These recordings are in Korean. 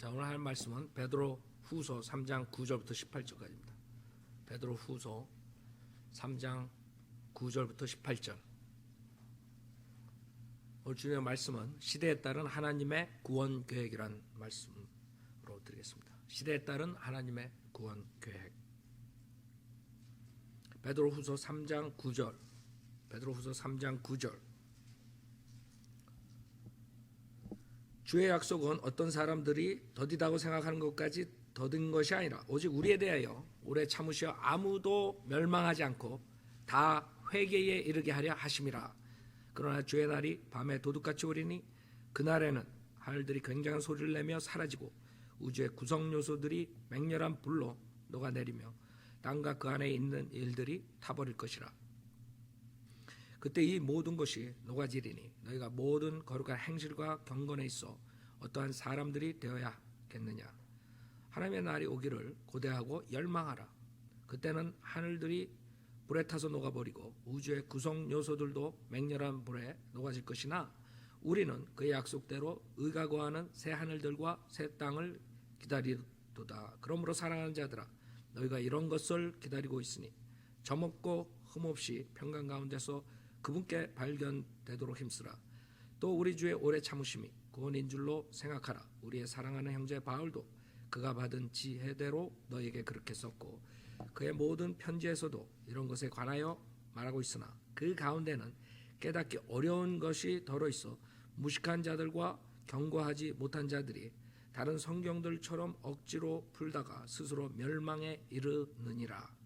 자, 오늘 할 말씀은 베드로 후서 3장 9절부터 18절까지입니다. 베드로 후서 3장 9절부터 18절. 오늘 주님의 말씀은 시대에 따른 하나님의 구원 계획이란 말씀으로 드리겠습니다. 시대에 따른 하나님의 구원 계획. 베드로 후서 3장 9절. 베드로 후서 3장 9절. 주의 약속은 어떤 사람들이 더디다고 생각하는 것까지 더딘 것이 아니라 오직 우리에 대하여 오래 참으시어 아무도 멸망하지 않고 다 회개에 이르게 하려 하심이라. 그러나 주의 날이 밤에 도둑같이 오리니 그날에는 하늘들이 굉장한 소리를 내며 사라지고 우주의 구성 요소들이 맹렬한 불로 녹아내리며 땅과 그 안에 있는 일들이 타버릴 것이라. 그때 이 모든 것이 녹아지리니 너희가 모든 거룩한 행실과 경건에 있어 어떠한 사람들이 되어야겠느냐. 하나님의 날이 오기를 고대하고 열망하라. 그때는 하늘들이 불에 타서 녹아버리고 우주의 구성 요소들도 맹렬한 불에 녹아질 것이나 우리는 그의 약속대로 의가 거하는 새 하늘들과 새 땅을 기다리도다. 그러므로 사랑하는 자들아, 너희가 이런 것을 기다리고 있으니 점없고 흠없이 평강 가운데서 그분께 발견되도록 힘쓰라. 또 우리 주의 오래 참으심이 구원인 줄로 생각하라. 우리의 사랑하는 형제 바울도 그가 받은 지혜대로 너에게 그렇게 썼고 그의 모든 편지에서도 이런 것에 관하여 말하고 있으나 그 가운데는 깨닫기 어려운 것이 더러 있어 무식한 자들과 경고하지 못한 자들이 다른 성경들처럼 억지로 풀다가 스스로 멸망에 이르느니라.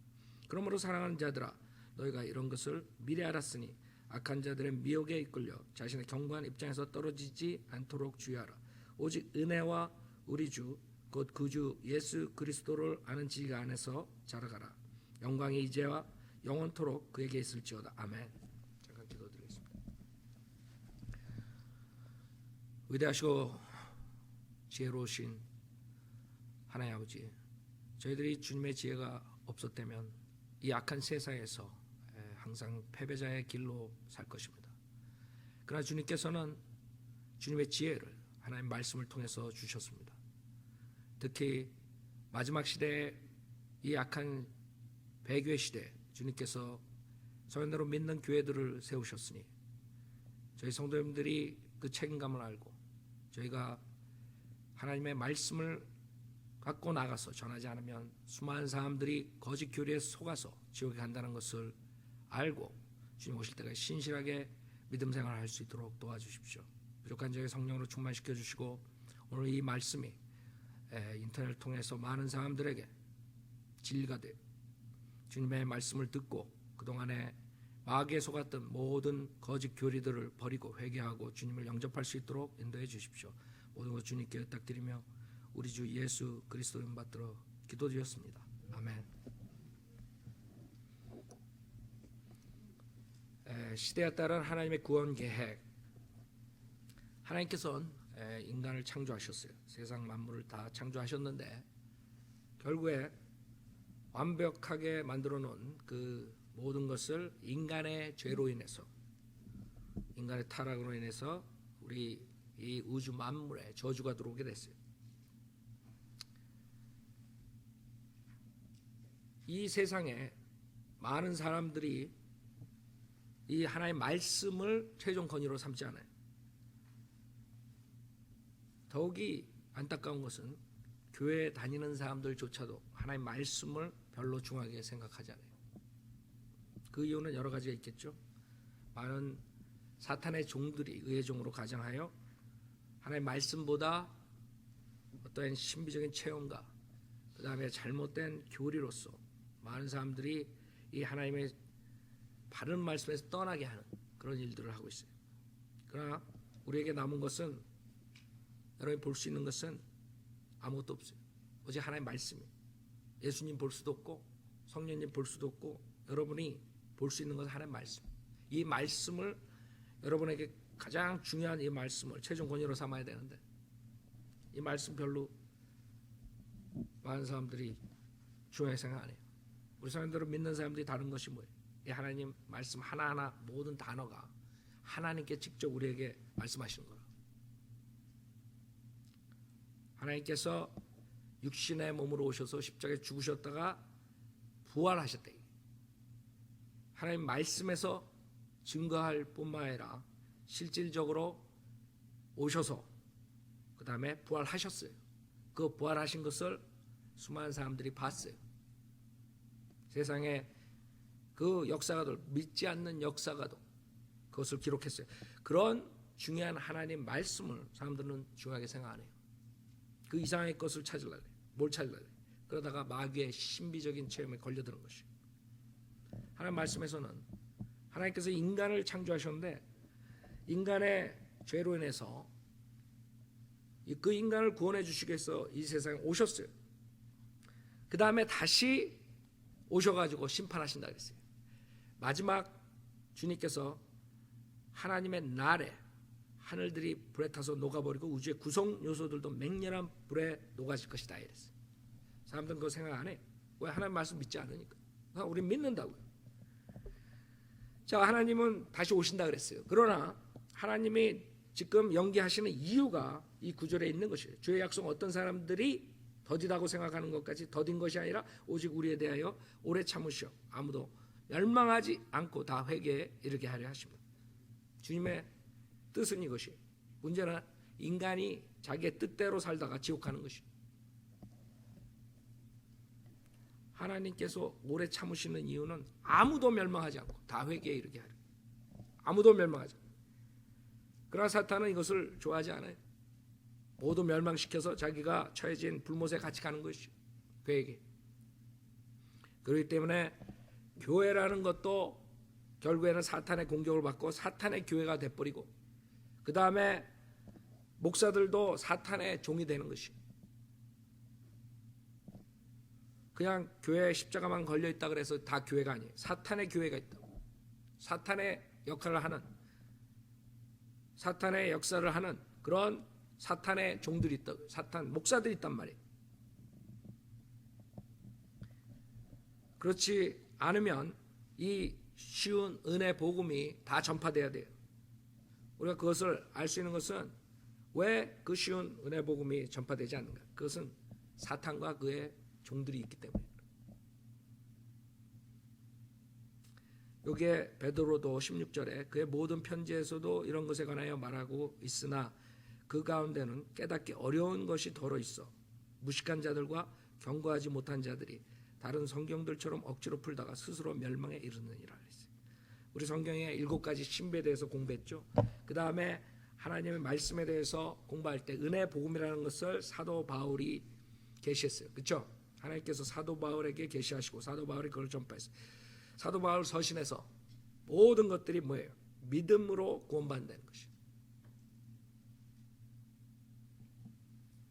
그러므로 사랑하는 자들아, 너희가 이런 것을 미리 알았으니 악한 자들의 미혹에 이끌려 자신의 견고한 입장에서 떨어지지 않도록 주의하라. 오직 은혜와 우리 주 곧 그 주 예수 그리스도를 아는 지식 안에서 자라가라. 영광이 이제와 영원토록 그에게 있을지어다. 아멘. 잠깐 기도드리겠습니다. 위대하시고 지혜로우신 하나님 아버지, 저희들이 주님의 지혜가 없었다면 이 악한 세상에서 항상 패배자의 길로 살 것입니다. 그러나 주님께서는 주님의 지혜를 하나님 말씀을 통해서 주셨습니다. 특히 마지막 시대에 이 악한 배교회 시대에 주님께서 소연대로 믿는 교회들을 세우셨으니 저희 성도님들이 그 책임감을 알고 저희가 하나님의 말씀을 갖고 나가서 전하지 않으면 수많은 사람들이 거짓 교리에 속아서 지옥에 간다는 것을 알고 주님 오실 때까지 신실하게 믿음 생활을 할 수 있도록 도와주십시오. 부족한 저희 성령으로 충만시켜 주시고 오늘 이 말씀이 인터넷을 통해서 많은 사람들에게 진리가 돼 주님의 말씀을 듣고 그동안에 마귀에 속았던 모든 거짓 교리들을 버리고 회개하고 주님을 영접할 수 있도록 인도해 주십시오. 모든 것 주님께 부탁드리며 우리 주 예수 그리스도 이름 받들어 기도드렸습니다. 아멘. 시대에 따른 하나님의 구원 계획. 하나님께서는 인간을 창조하셨어요. 세상 만물을 다 창조하셨는데 결국에 완벽하게 만들어 놓은 그 모든 것을 인간의 죄로 인해서, 인간의 타락으로 인해서 우리 이 우주 만물에 저주가 들어오게 됐어요. 이 세상에 많은 사람들이 이 하나님의 말씀을 최종 권위로 삼지 않아요. 더욱이 안타까운 것은 교회에 다니는 사람들조차도 하나님의 말씀을 별로 중요하게 생각하지 않아요. 그 이유는 여러 가지가 있겠죠. 많은 사탄의 종들이 의의 종으로 가장하여 하나님의 말씀보다 어떠한 신비적인 체험과 그 다음에 잘못된 교리로서 많은 사람들이 이 하나님의 바른 말씀에서 떠나게 하는 그런 일들을 하고 있어요. 그러나 우리에게 남은 것은, 여러분이 볼 수 있는 것은 아무것도 없어요. 오직 하나님의 말씀이. 예수님 볼 수도 없고 성령님 볼 수도 없고 여러분이 볼 수 있는 것은 하나님의 말씀. 이 말씀을, 여러분에게 가장 중요한 이 말씀을 최종 권위로 삼아야 되는데 이 말씀 별로 많은 사람들이 중요하게 생각 안 해요. 우리 사람들을 믿는 사람들이 다른 것이 뭐예요? 이 하나님 말씀 하나하나 모든 단어가 하나님께 직접 우리에게 말씀하시는 거예요. 하나님께서 육신의 몸으로 오셔서 십자가에 죽으셨다가 부활하셨다. 하나님 말씀에서 증거할 뿐만 아니라 실질적으로 오셔서 그 다음에 부활하셨어요. 그 부활하신 것을 수많은 사람들이 봤어요. 세상에 그 역사가도 믿지 않는 역사가도 그것을 기록했어요. 그런 중요한 하나님 말씀을 사람들은 중요하게 생각 안 해요. 그 이상의 것을 찾으려고 해요. 뭘 찾으려고 해요. 그러다가 마귀의 신비적인 체험에 걸려드는 것이에요. 하나님 말씀에서는 하나님께서 인간을 창조하셨는데 인간의 죄로 인해서 그 인간을 구원해 주시기 위해서 이 세상에 오셨어요. 그 다음에 다시 오셔가지고 심판하신다 그랬어요. 마지막 주님께서 하나님의 날에 하늘들이 불에 타서 녹아버리고 우주의 구성 요소들도 맹렬한 불에 녹아질 것이다 이랬어요. 사람들은 그거 생각 안 해요. 왜? 하나님 말씀 믿지 않으니까. 우린 믿는다고요. 자, 하나님은 다시 오신다 그랬어요. 그러나 하나님이 지금 연기하시는 이유가 이 구절에 있는 것이에요. 주의 약속은 어떤 사람들이 더디다고 생각하는 것까지 더딘 것이 아니라 오직 우리에 대하여 오래 참으시어 아무도 멸망하지 않고 다 회개에 이르게 하려 하십니다. 주님의 뜻은 이것이에요. 문제는 인간이 자기의 뜻대로 살다가 지옥 가는 것이에요. 하나님께서 오래 참으시는 이유는 아무도 멸망하지 않고 다 회개에 이르게 하려. 아무도 멸망하지 않고. 그러나 사탄은 이것을 좋아하지 않아요. 모두 멸망시켜서 자기가 처해진 불못에 같이 가는 것이죠. 그에게. 그렇기 때문에 교회라는 것도 결국에는 사탄의 공격을 받고 사탄의 교회가 돼버리고 그 다음에 목사들도 사탄의 종이 되는 것이에요. 그냥 교회에 십자가만 걸려있다 그래서 다 교회가 아니에요. 사탄의 교회가 있다고. 사탄의 역할을 하는 사탄의 역사를 하는 그런 사탄의 종들이 있다고. 사탄 목사들이 있단 말이에요. 그렇지 않으면 이 쉬운 은혜 복음이 다 전파돼야 돼요. 우리가 그것을 알 수 있는 것은 왜 그 쉬운 은혜 복음이 전파되지 않는가? 그것은 사탄과 그의 종들이 있기 때문에. 여기에 베드로도 16절에 그의 모든 편지에서도 이런 것에 관하여 말하고 있으나 그 가운데는 깨닫기 어려운 것이 더러 있어 무식한 자들과 경고하지 못한 자들이 다른 성경들처럼 억지로 풀다가 스스로 멸망에 이르느니라 그랬어요. 우리 성경에 7가지 신비에 대해서 공부했죠. 그 다음에 하나님의 말씀에 대해서 공부할 때 은혜 복음이라는 것을 사도 바울이 계시했어요. 그렇죠? 하나님께서 사도 바울에게 계시하시고 사도 바울이 그걸 전파했어요. 사도 바울 서신에서 모든 것들이 뭐예요? 믿음으로 구원받는다는 것이에요.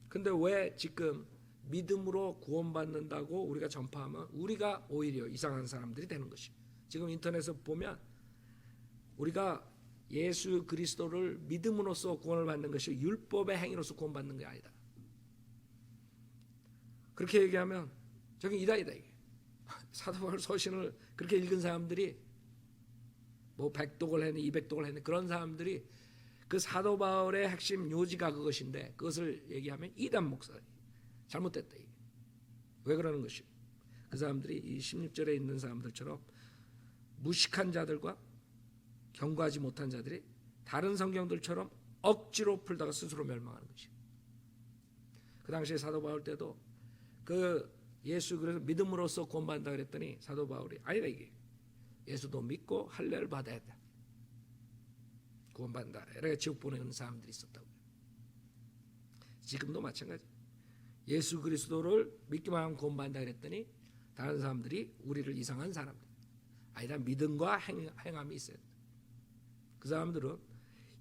근데 왜 지금 믿음으로 구원받는다고 우리가 전파하면 우리가 오히려 이상한 사람들이 되는 것이에요. 지금 인터넷에 보면 우리가 예수 그리스도를 믿음으로써 구원을 받는 것이 율법의 행위로서 구원받는 게 아니다. 그렇게 얘기하면 저기 이다이다 이게. 사도 바울 서신을 그렇게 읽은 사람들이 뭐 100독을 했니 200독을 했니 그런 사람들이 그 사도 바울의 핵심 요지가 그것인데 그것을 얘기하면 이단 목사 잘못됐다 이게. 왜 그러는 것이? 그 사람들이 이 16절에 있는 사람들처럼 무식한 자들과 경고하지 못한 자들이 다른 성경들처럼 억지로 풀다가 스스로 멸망하는 것이. 그 당시에 사도 바울 때도 그 예수 그래서 믿음으로써 구원받는다 그랬더니 사도 바울이 아니다 이게 예수도 믿고 할례를 받아야 돼 구원받는다 이렇게 지옥 보내는 사람들이 있었다고요. 지금도 마찬가지. 예수 그리스도를 믿기만 하면 구원받는다 그랬더니 다른 사람들이 우리를 이상한 사람들 아니다 믿음과 행함이 있어야 돼. 그 사람들은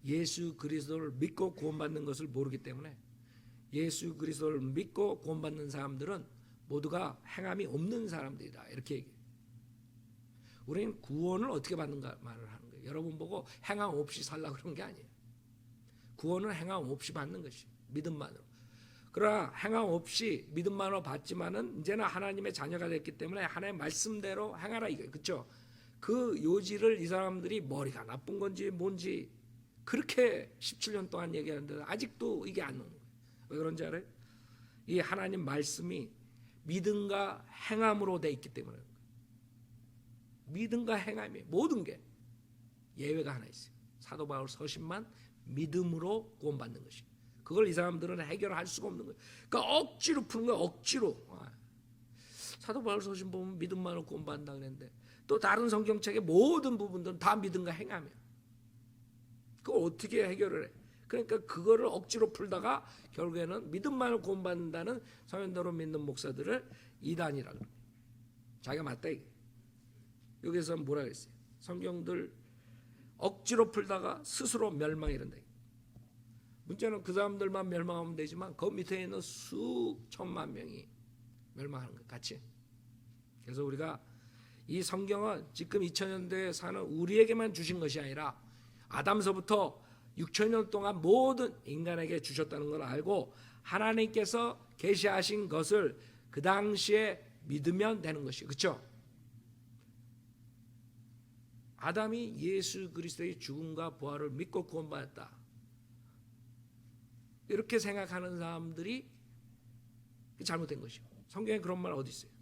예수 그리스도를 믿고 구원받는 것을 모르기 때문에 예수 그리스도를 믿고 구원받는 사람들은 모두가 행함이 없는 사람들이다 이렇게 얘기해요. 우리는 구원을 어떻게 받는가 말을 하는 거예요. 여러분 보고 행함 없이 살라 그런 게 아니에요. 구원은 행함 없이 받는 것이 믿음만으로. 그러나 행함 없이 믿음만으로 받지만은 이제는 하나님의 자녀가 됐기 때문에 하나님의 말씀대로 행하라 이거예요. 그렇죠? 그 요지를 이 사람들이 머리가 나쁜 건지 뭔지 그렇게 17년 동안 얘기하는데 아직도 이게 안 오는 거예요. 왜 그런지 알아요? 이 하나님 말씀이 믿음과 행함으로 돼 있기 때문에 믿음과 행함이 모든 게 예외가 하나 있어요. 사도 바울 서신만 믿음으로 구원받는 것이. 그걸 이 사람들은 해결할 수가 없는 거예요. 그러니까 억지로 푸는 거예요. 억지로. 사도 바울 서신 보면 믿음만으로 구원받는다 그랬는데 또 다른 성경책의 모든 부분들은 다 믿음과 행함이에요. 그걸 어떻게 해결을 해? 그러니까 그거를 억지로 풀다가 결국에는 믿음만을 구원받는다는 서면대로 믿는 목사들을 이단이라고 합니다. 자기가 맞다 이게. 여기서 뭐라 그랬어요? 성경들 억지로 풀다가 스스로 멸망이란다. 문제는 그 사람들만 멸망하면 되지만 그 밑에 있는 수천만 명이 멸망하는 것 같이. 그래서 우리가 이 성경은 지금 2000년대에 사는 우리에게만 주신 것이 아니라 아담서부터 6천년 동안 모든 인간에게 주셨다는 걸 알고 하나님께서 계시하신 것을 그 당시에 믿으면 되는 것이에요. 그렇죠? 아담이 예수 그리스도의 죽음과 부활을 믿고 구원받았다. 이렇게 생각하는 사람들이 잘못된 것이에요. 성경에 그런 말 어디 있어요?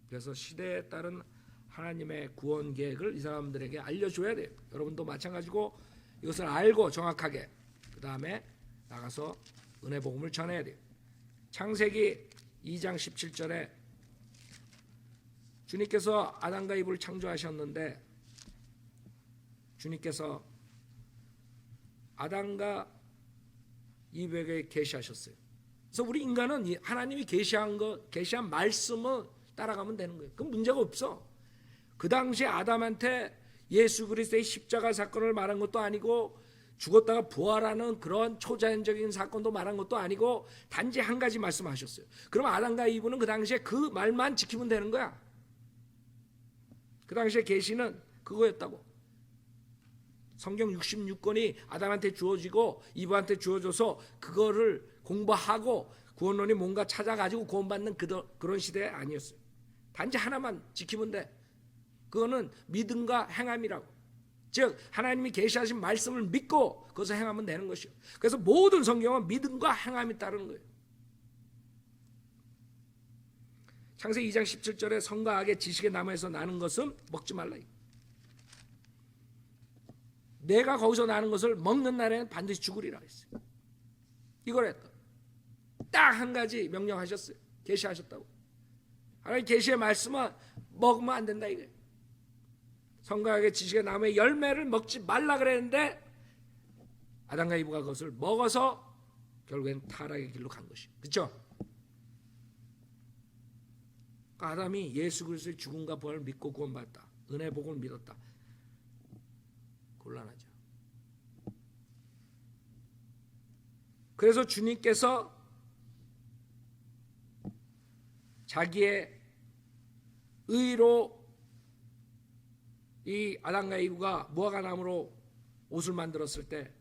그래서 시대에 따른 하나님의 구원 계획을 이 사람들에게 알려줘야 돼요. 여러분도 마찬가지고 이것을 알고 정확하게 그 다음에 나가서 은혜 복음을 전해야 돼요. 창세기 2장 17절에 주님께서 아담과 이브를 창조하셨는데 주님께서 아담과 이브에게 계시하셨어요. 그래서 우리 인간은 하나님이 계시한 말씀을 따라가면 되는 거예요. 그럼 문제가 없어. 그 당시에 아담한테 예수 그리스도의 십자가 사건을 말한 것도 아니고 죽었다가 부활하는 그런 초자연적인 사건도 말한 것도 아니고 단지 한 가지 말씀하셨어요. 그럼 아담과 이브는 그 당시에 그 말만 지키면 되는 거야. 그 당시에 계시는 그거였다고. 성경 66권이 아담한테 주어지고 이브한테 주어져서 그거를 공부하고 구원론이 뭔가 찾아가지고 구원받는 그런 시대 아니었어요. 단지 하나만 지키면 돼. 그거는 믿음과 행함이라고. 즉 하나님이 계시하신 말씀을 믿고 그것을 행하면 되는 것이요. 그래서 모든 성경은 믿음과 행함이 따르는 거예요. 창세기 2장 17절에 선과 악의 지식의 나무에서 나는 것은 먹지 말라. 내가 거기서 나는 것을 먹는 날에는 반드시 죽으리라 했어요. 이걸 했다. 딱 한 가지 명령하셨어요. 계시하셨다고. 하나님 계시의 말씀은 먹으면 안 된다 이거예요. 선과 악의 지식의 나무의 열매를 먹지 말라 그랬는데 아담과 이브가 그것을 먹어서 결국엔 타락의 길로 간 것이에요. 그렇죠? 아담이 예수 그리스도의 죽음과 부활을 믿고 구원받았다. 은혜 복음을 믿었다. 곤란하죠. 그래서 주님께서 자기의 의로 이 아담과 이브가 무화과 나무로 옷을 만들었을 때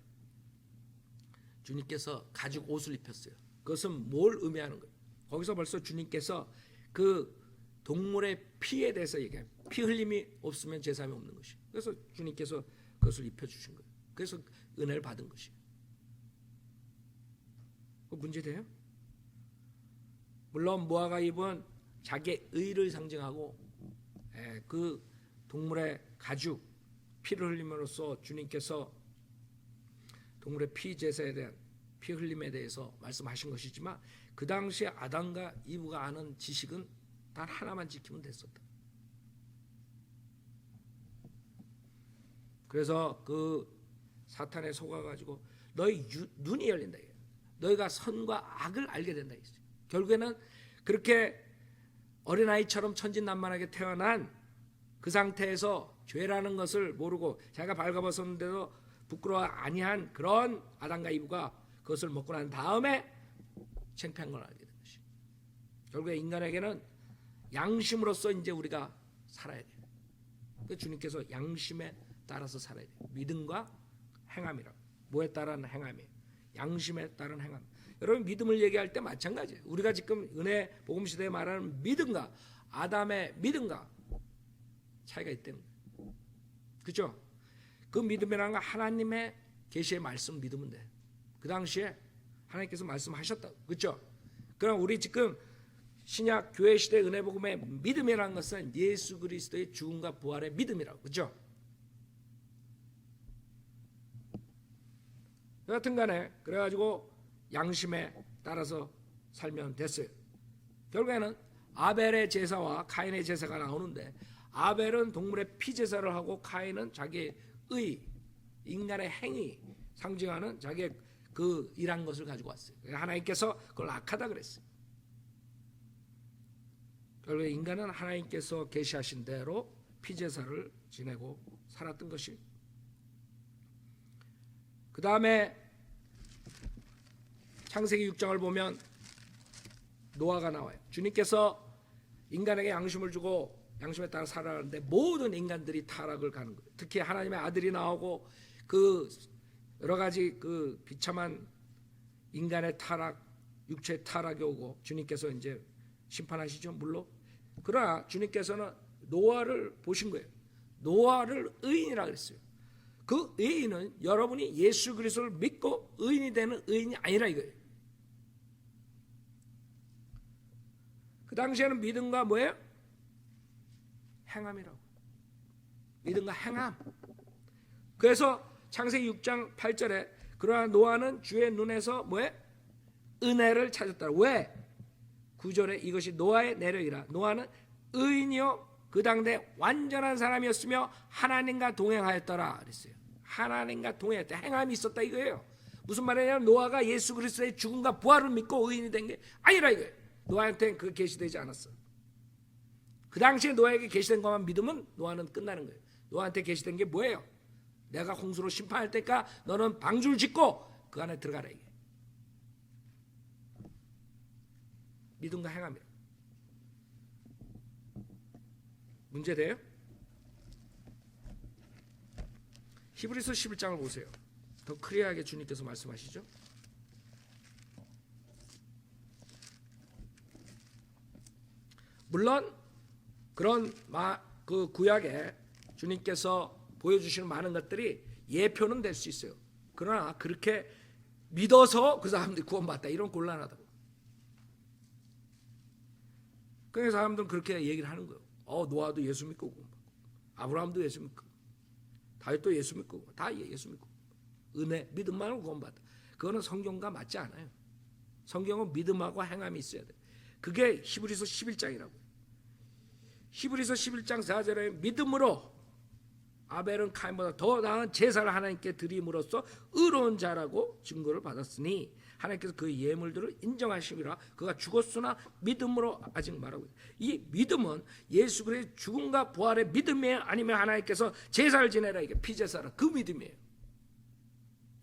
주님께서 가죽 옷을 입혔어요. 그것은 뭘 의미하는 거예요? 거기서 벌써 주님께서 그 동물의 피에 대해서 얘기해요. 피 흘림이 없으면 제사함이 없는 것이에요. 그래서 주님께서 그것을 입혀주신 거예요. 그래서 은혜를 받은 것이에요. 그 문제돼요? 물론 무화과 잎은 자기의 의를 상징하고 그 동물의 가죽 피를 흘림으로써 주님께서 동물의 피 제사에 대한 피 흘림에 대해서 말씀하신 것이지만 그 당시에 아담과 이브가 아는 지식은 단 하나만 지키면 됐었다. 그래서 그 사탄에 속아가지고 너희 눈이 열린다. 너희가 선과 악을 알게 된다. 결국에는 그렇게 어린아이처럼 천진난만하게 태어난 그 상태에서 죄라는 것을 모르고 자기가 발가벗었는데도 부끄러워 아니한 그런 아담과 이브가 그것을 먹고 난 다음에 창피한 걸 알게 된 것이. 결국에 인간에게는 양심으로서 이제 우리가 살아야 돼요. 그래서 주님께서 양심에 따라서 살아야 돼요. 믿음과 행함이라고. 뭐에 따른 행함이에요? 양심에 따른 행함. 여러분 믿음을 얘기할 때 마찬가지예요. 우리가 지금 은혜 복음 시대에 말하는 믿음과 아담의 믿음과 차이가 있다는 거예요. 그렇죠? 그 믿음이라는 건 하나님의 계시의 말씀 믿으면 돼. 그 당시에 하나님께서 말씀하셨다. 그렇죠? 그럼 우리 지금 신약 교회 시대 은혜 복음의 믿음이라는 것은 예수 그리스도의 죽음과 부활의 믿음이라고, 그렇죠? 여하튼간에 그래가지고 양심에 따라서 살면 됐어요. 결국에는 아벨의 제사와 카인의 제사가 나오는데, 아벨은 동물의 피 제사를 하고 카인은 자기의 의, 인간의 행위 상징하는 자기의 그 일한 것을 가지고 왔어요. 하나님께서 그걸 악하다 그랬어요. 결국에 인간은 하나님께서 계시하신 대로 피 제사를 지내고 살았던 것이. 그 다음에 창세기 6장을 보면 노아가 나와요. 주님께서 인간에게 양심을 주고 양심에 따라 살아가는데 모든 인간들이 타락을 가는 거예요. 특히 하나님의 아들이 나오고 그 여러 가지 그 비참한 인간의 타락, 육체의 타락이 오고 주님께서 이제 심판하시죠, 물론. 그러나 주님께서는 노아를 보신 거예요. 노아를 의인이라 그랬어요. 그 의인은 여러분이 예수 그리스도를 믿고 의인이 되는 의인이 아니라 이거예요. 그 당시에는 믿음과 뭐예요? 행함이라고. 믿음과 행함. 그래서 창세기 6장 8절에 그러나 노아는 주의 눈에서 뭐예요? 은혜를 찾았다. 왜? 9절에 이것이 노아의 내력이라. 노아는 의인이요 그 당대 완전한 사람이었으며 하나님과 동행하였더라 그랬어요. 하나님과 동행했다. 행함이 있었다 이거예요. 무슨 말이냐면 노아가 예수 그리스도의 죽음과 부활을 믿고 의인이 된 게 아니라 이거예요. 노아한테는 그 계시되지 않았어. 그 당시에 노아에게 계시된 것만 믿으면 노아는 끝나는 거예요. 노아한테 계시된 게 뭐예요? 내가 홍수로 심판할 때니까 너는 방주를 짓고 그 안에 들어가라 이게. 믿음과 행함이라. 문제돼요? 히브리서 11장을 보세요. 더 클리어하게 주님께서 말씀하시죠. 물론 그런 그 구약에 주님께서 보여주시는 많은 것들이 예표는 될 수 있어요. 그러나 그렇게 믿어서 그 사람들이 구원받다 이런 곤란하다고. 그래서 사람들은 그렇게 얘기를 하는 거예요. 노아도 예수 믿고 구원받고, 아브라함도 예수 믿고, 다윗도 예수 믿고, 다 예수 믿고, 은혜, 믿음만으로 구원받다. 그거는 성경과 맞지 않아요. 성경은 믿음하고 행함이 있어야 돼. 그게 히브리서 11장이라고. 히브리서 11장 4절에 믿음으로 아벨은 카인보다 더 나은 제사를 하나님께 드림으로써 의로운 자라고 증거를 받았으니 하나님께서 그의 예물들을 인정하심이라. 그가 죽었으나 믿음으로 아직 말하고 있다. 이 믿음은 예수 그리스도의 죽음과 부활의 믿음이에요? 아니면 하나님께서 제사를 지내라 이게 피제사라 그 믿음이에요?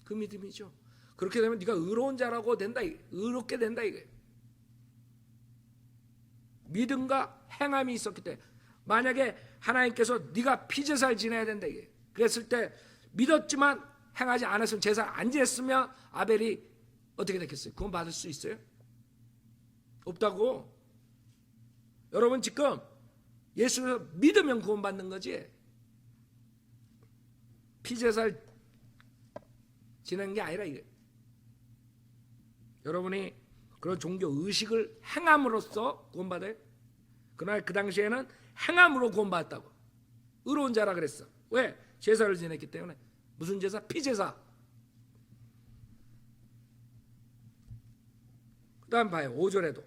그 믿음이죠. 그렇게 되면 네가 의로운 자라고 된다, 의롭게 된다 이거예요. 믿음과 행함이 있었기 때문에. 만약에 하나님께서 네가 피제사를 지내야 된다 이게. 그랬을 때 믿었지만 행하지 않았으면 제사 안 지냈으면 아벨이 어떻게 됐겠어요? 구원 받을 수 있어요? 없다고. 여러분 지금 예수를 믿으면 구원 받는 거지. 피제사를 지내는 게 아니라 이게. 여러분이 그런 종교 의식을 행함으로써 구원받아요? 그러나 그 당시에는 행함으로 구원받았다고. 의로운 자라 그랬어. 왜? 제사를 지냈기 때문에. 무슨 제사? 피제사. 그 다음 봐요. 5절에도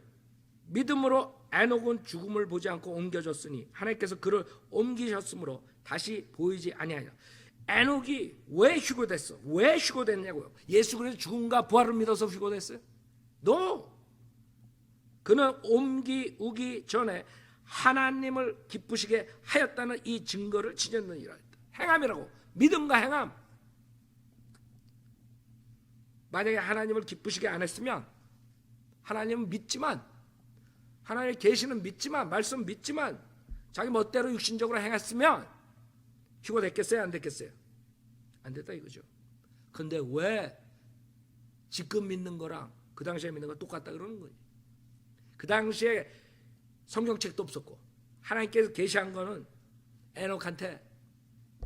믿음으로 에녹은 죽음을 보지 않고 옮겨졌으니 하나님께서 그를 옮기셨으므로 다시 보이지 아니하냐. 에녹이 왜 휴거됐어? 왜 휴거됐냐고요? 예수 그리스도 죽음과 부활을 믿어서 휴거됐어요? No. 그는 옮기우기 전에 하나님을 기쁘시게 하였다는 이 증거를 지녔느니라. 행함이라고. 믿음과 행함. 만약에 하나님을 기쁘시게 안 했으면 하나님은 믿지만, 하나님의 계시는 믿지만, 말씀 믿지만 자기 멋대로 육신적으로 행했으면 휴거됐겠어요? 안 됐겠어요? 안 됐다 이거죠. 근데 왜 지금 믿는 거랑 그 당시에 믿는 거 똑같다 그러는 거예요. 그 당시에 성경책도 없었고 하나님께서 계시한 거는 에녹한테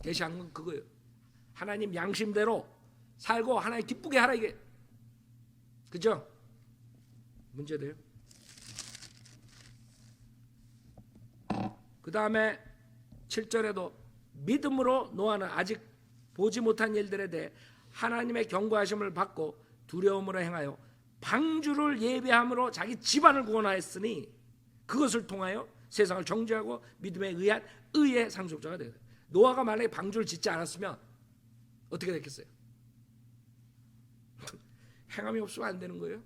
계시한 건 그거예요. 하나님 양심대로 살고 하나님 기쁘게 하라 이게. 그죠? 문제돼요? 그 다음에 7절에도 믿음으로 노아는 아직 보지 못한 일들에 대해 하나님의 경고하심을 받고 두려움으로 행하여 방주를 예배함으로 자기 집안을 구원하였으니 그것을 통하여 세상을 정죄하고 믿음에 의한 의의 상속자가 되거든. 노아가 만약에 방주를 짓지 않았으면 어떻게 됐겠어요? 행함이 없으면 안 되는 거예요.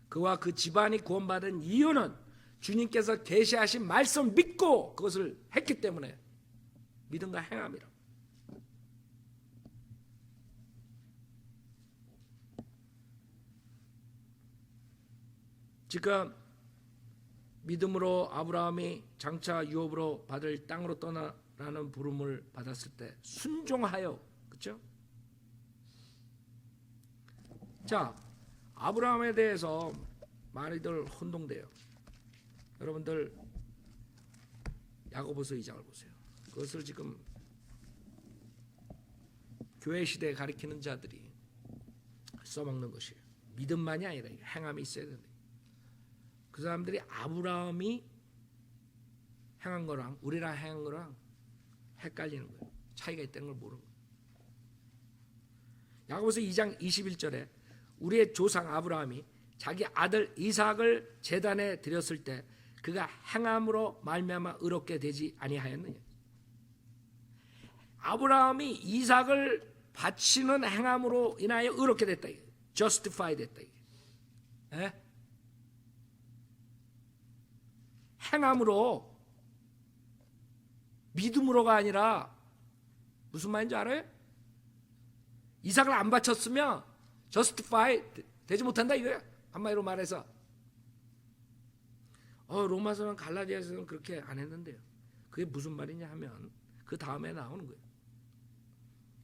그와 그 집안이 구원받은 이유는 주님께서 계시하신 말씀 믿고 그것을 했기 때문에 믿음과 행함이라. 지금 믿음으로 아브라함이 장차 유업으로 받을 땅으로 떠나라는 부름을 받았을 때 순종하여, 그렇죠? 자, 아브라함에 대해서 많이들 혼동돼요. 여러분들 야고보서 2장을 보세요. 그것을 지금 교회 시대에 가리키는 자들이 써먹는 것이에요. 믿음만이 아니라 행함이 있어야 된다. 그 사람들이 아브라함이 행한 거랑 우리랑 행한 거랑 헷갈리는 거예요. 차이가 있다는 걸 모르는 거예요. 야고보서 2장 21절에 우리의 조상 아브라함이 자기 아들 이삭을 제단에 드렸을 때 그가 행함으로 말미암아 의롭게 되지 아니하였느냐. 아브라함이 이삭을 바치는 행함으로 인하여 의롭게 됐다. justify 됐다. 예? 행함으로, 믿음으로가 아니라 무슨 말인지 알아요? 이삭을 안 바쳤으면 justify 되지 못한다 이거야. 한마디로 말해서 로마서는 갈라디아서는 그렇게 안 했는데요. 그게 무슨 말이냐 하면 그 다음에 나오는 거예요.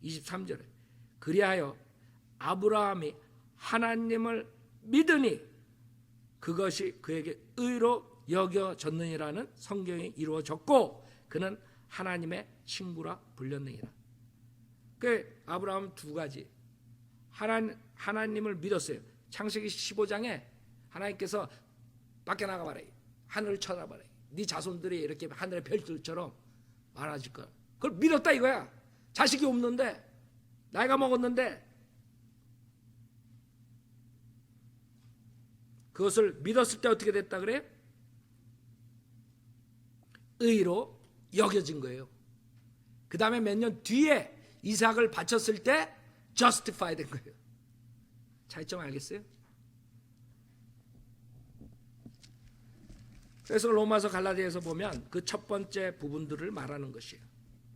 23절에 그리하여 아브라함이 하나님을 믿으니 그것이 그에게 의로 여겨졌느니라는 성경이 이루어졌고 그는 하나님의 친구라 불렸느니라. 그 아브라함은 두 가지 하나님을 믿었어요. 창세기 15장에 하나님께서 밖에 나가봐라, 하늘을 쳐다봐라, 네 자손들이 이렇게 하늘의 별들처럼 많아질 거야. 그걸 믿었다 이거야. 자식이 없는데, 나이가 먹었는데 그것을 믿었을 때 어떻게 됐다 그래? 의로 여겨진 거예요. 그 다음에 몇 년 뒤에 이삭을 바쳤을 때 justify 된 거예요. 차이점 알겠어요? 그래서 로마서 갈라디아서 보면 그 첫 번째 부분들을 말하는 것이에요.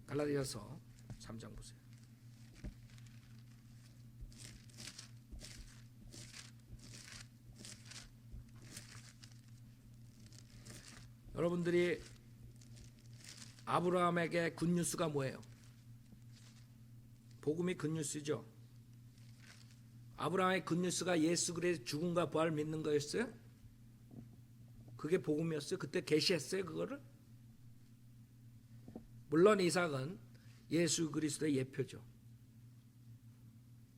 갈라디아서 3장 보세요. 여러분들이 아브라함에게 굿뉴스가 뭐예요? 복음이 굿뉴스죠. 아브라함의 굿뉴스가 예수 그리스도의 죽음과 부활을 믿는 거였어요? 그게 복음이었어요? 그때 계시했어요 그거를? 물론 이삭은 예수 그리스도의 예표죠.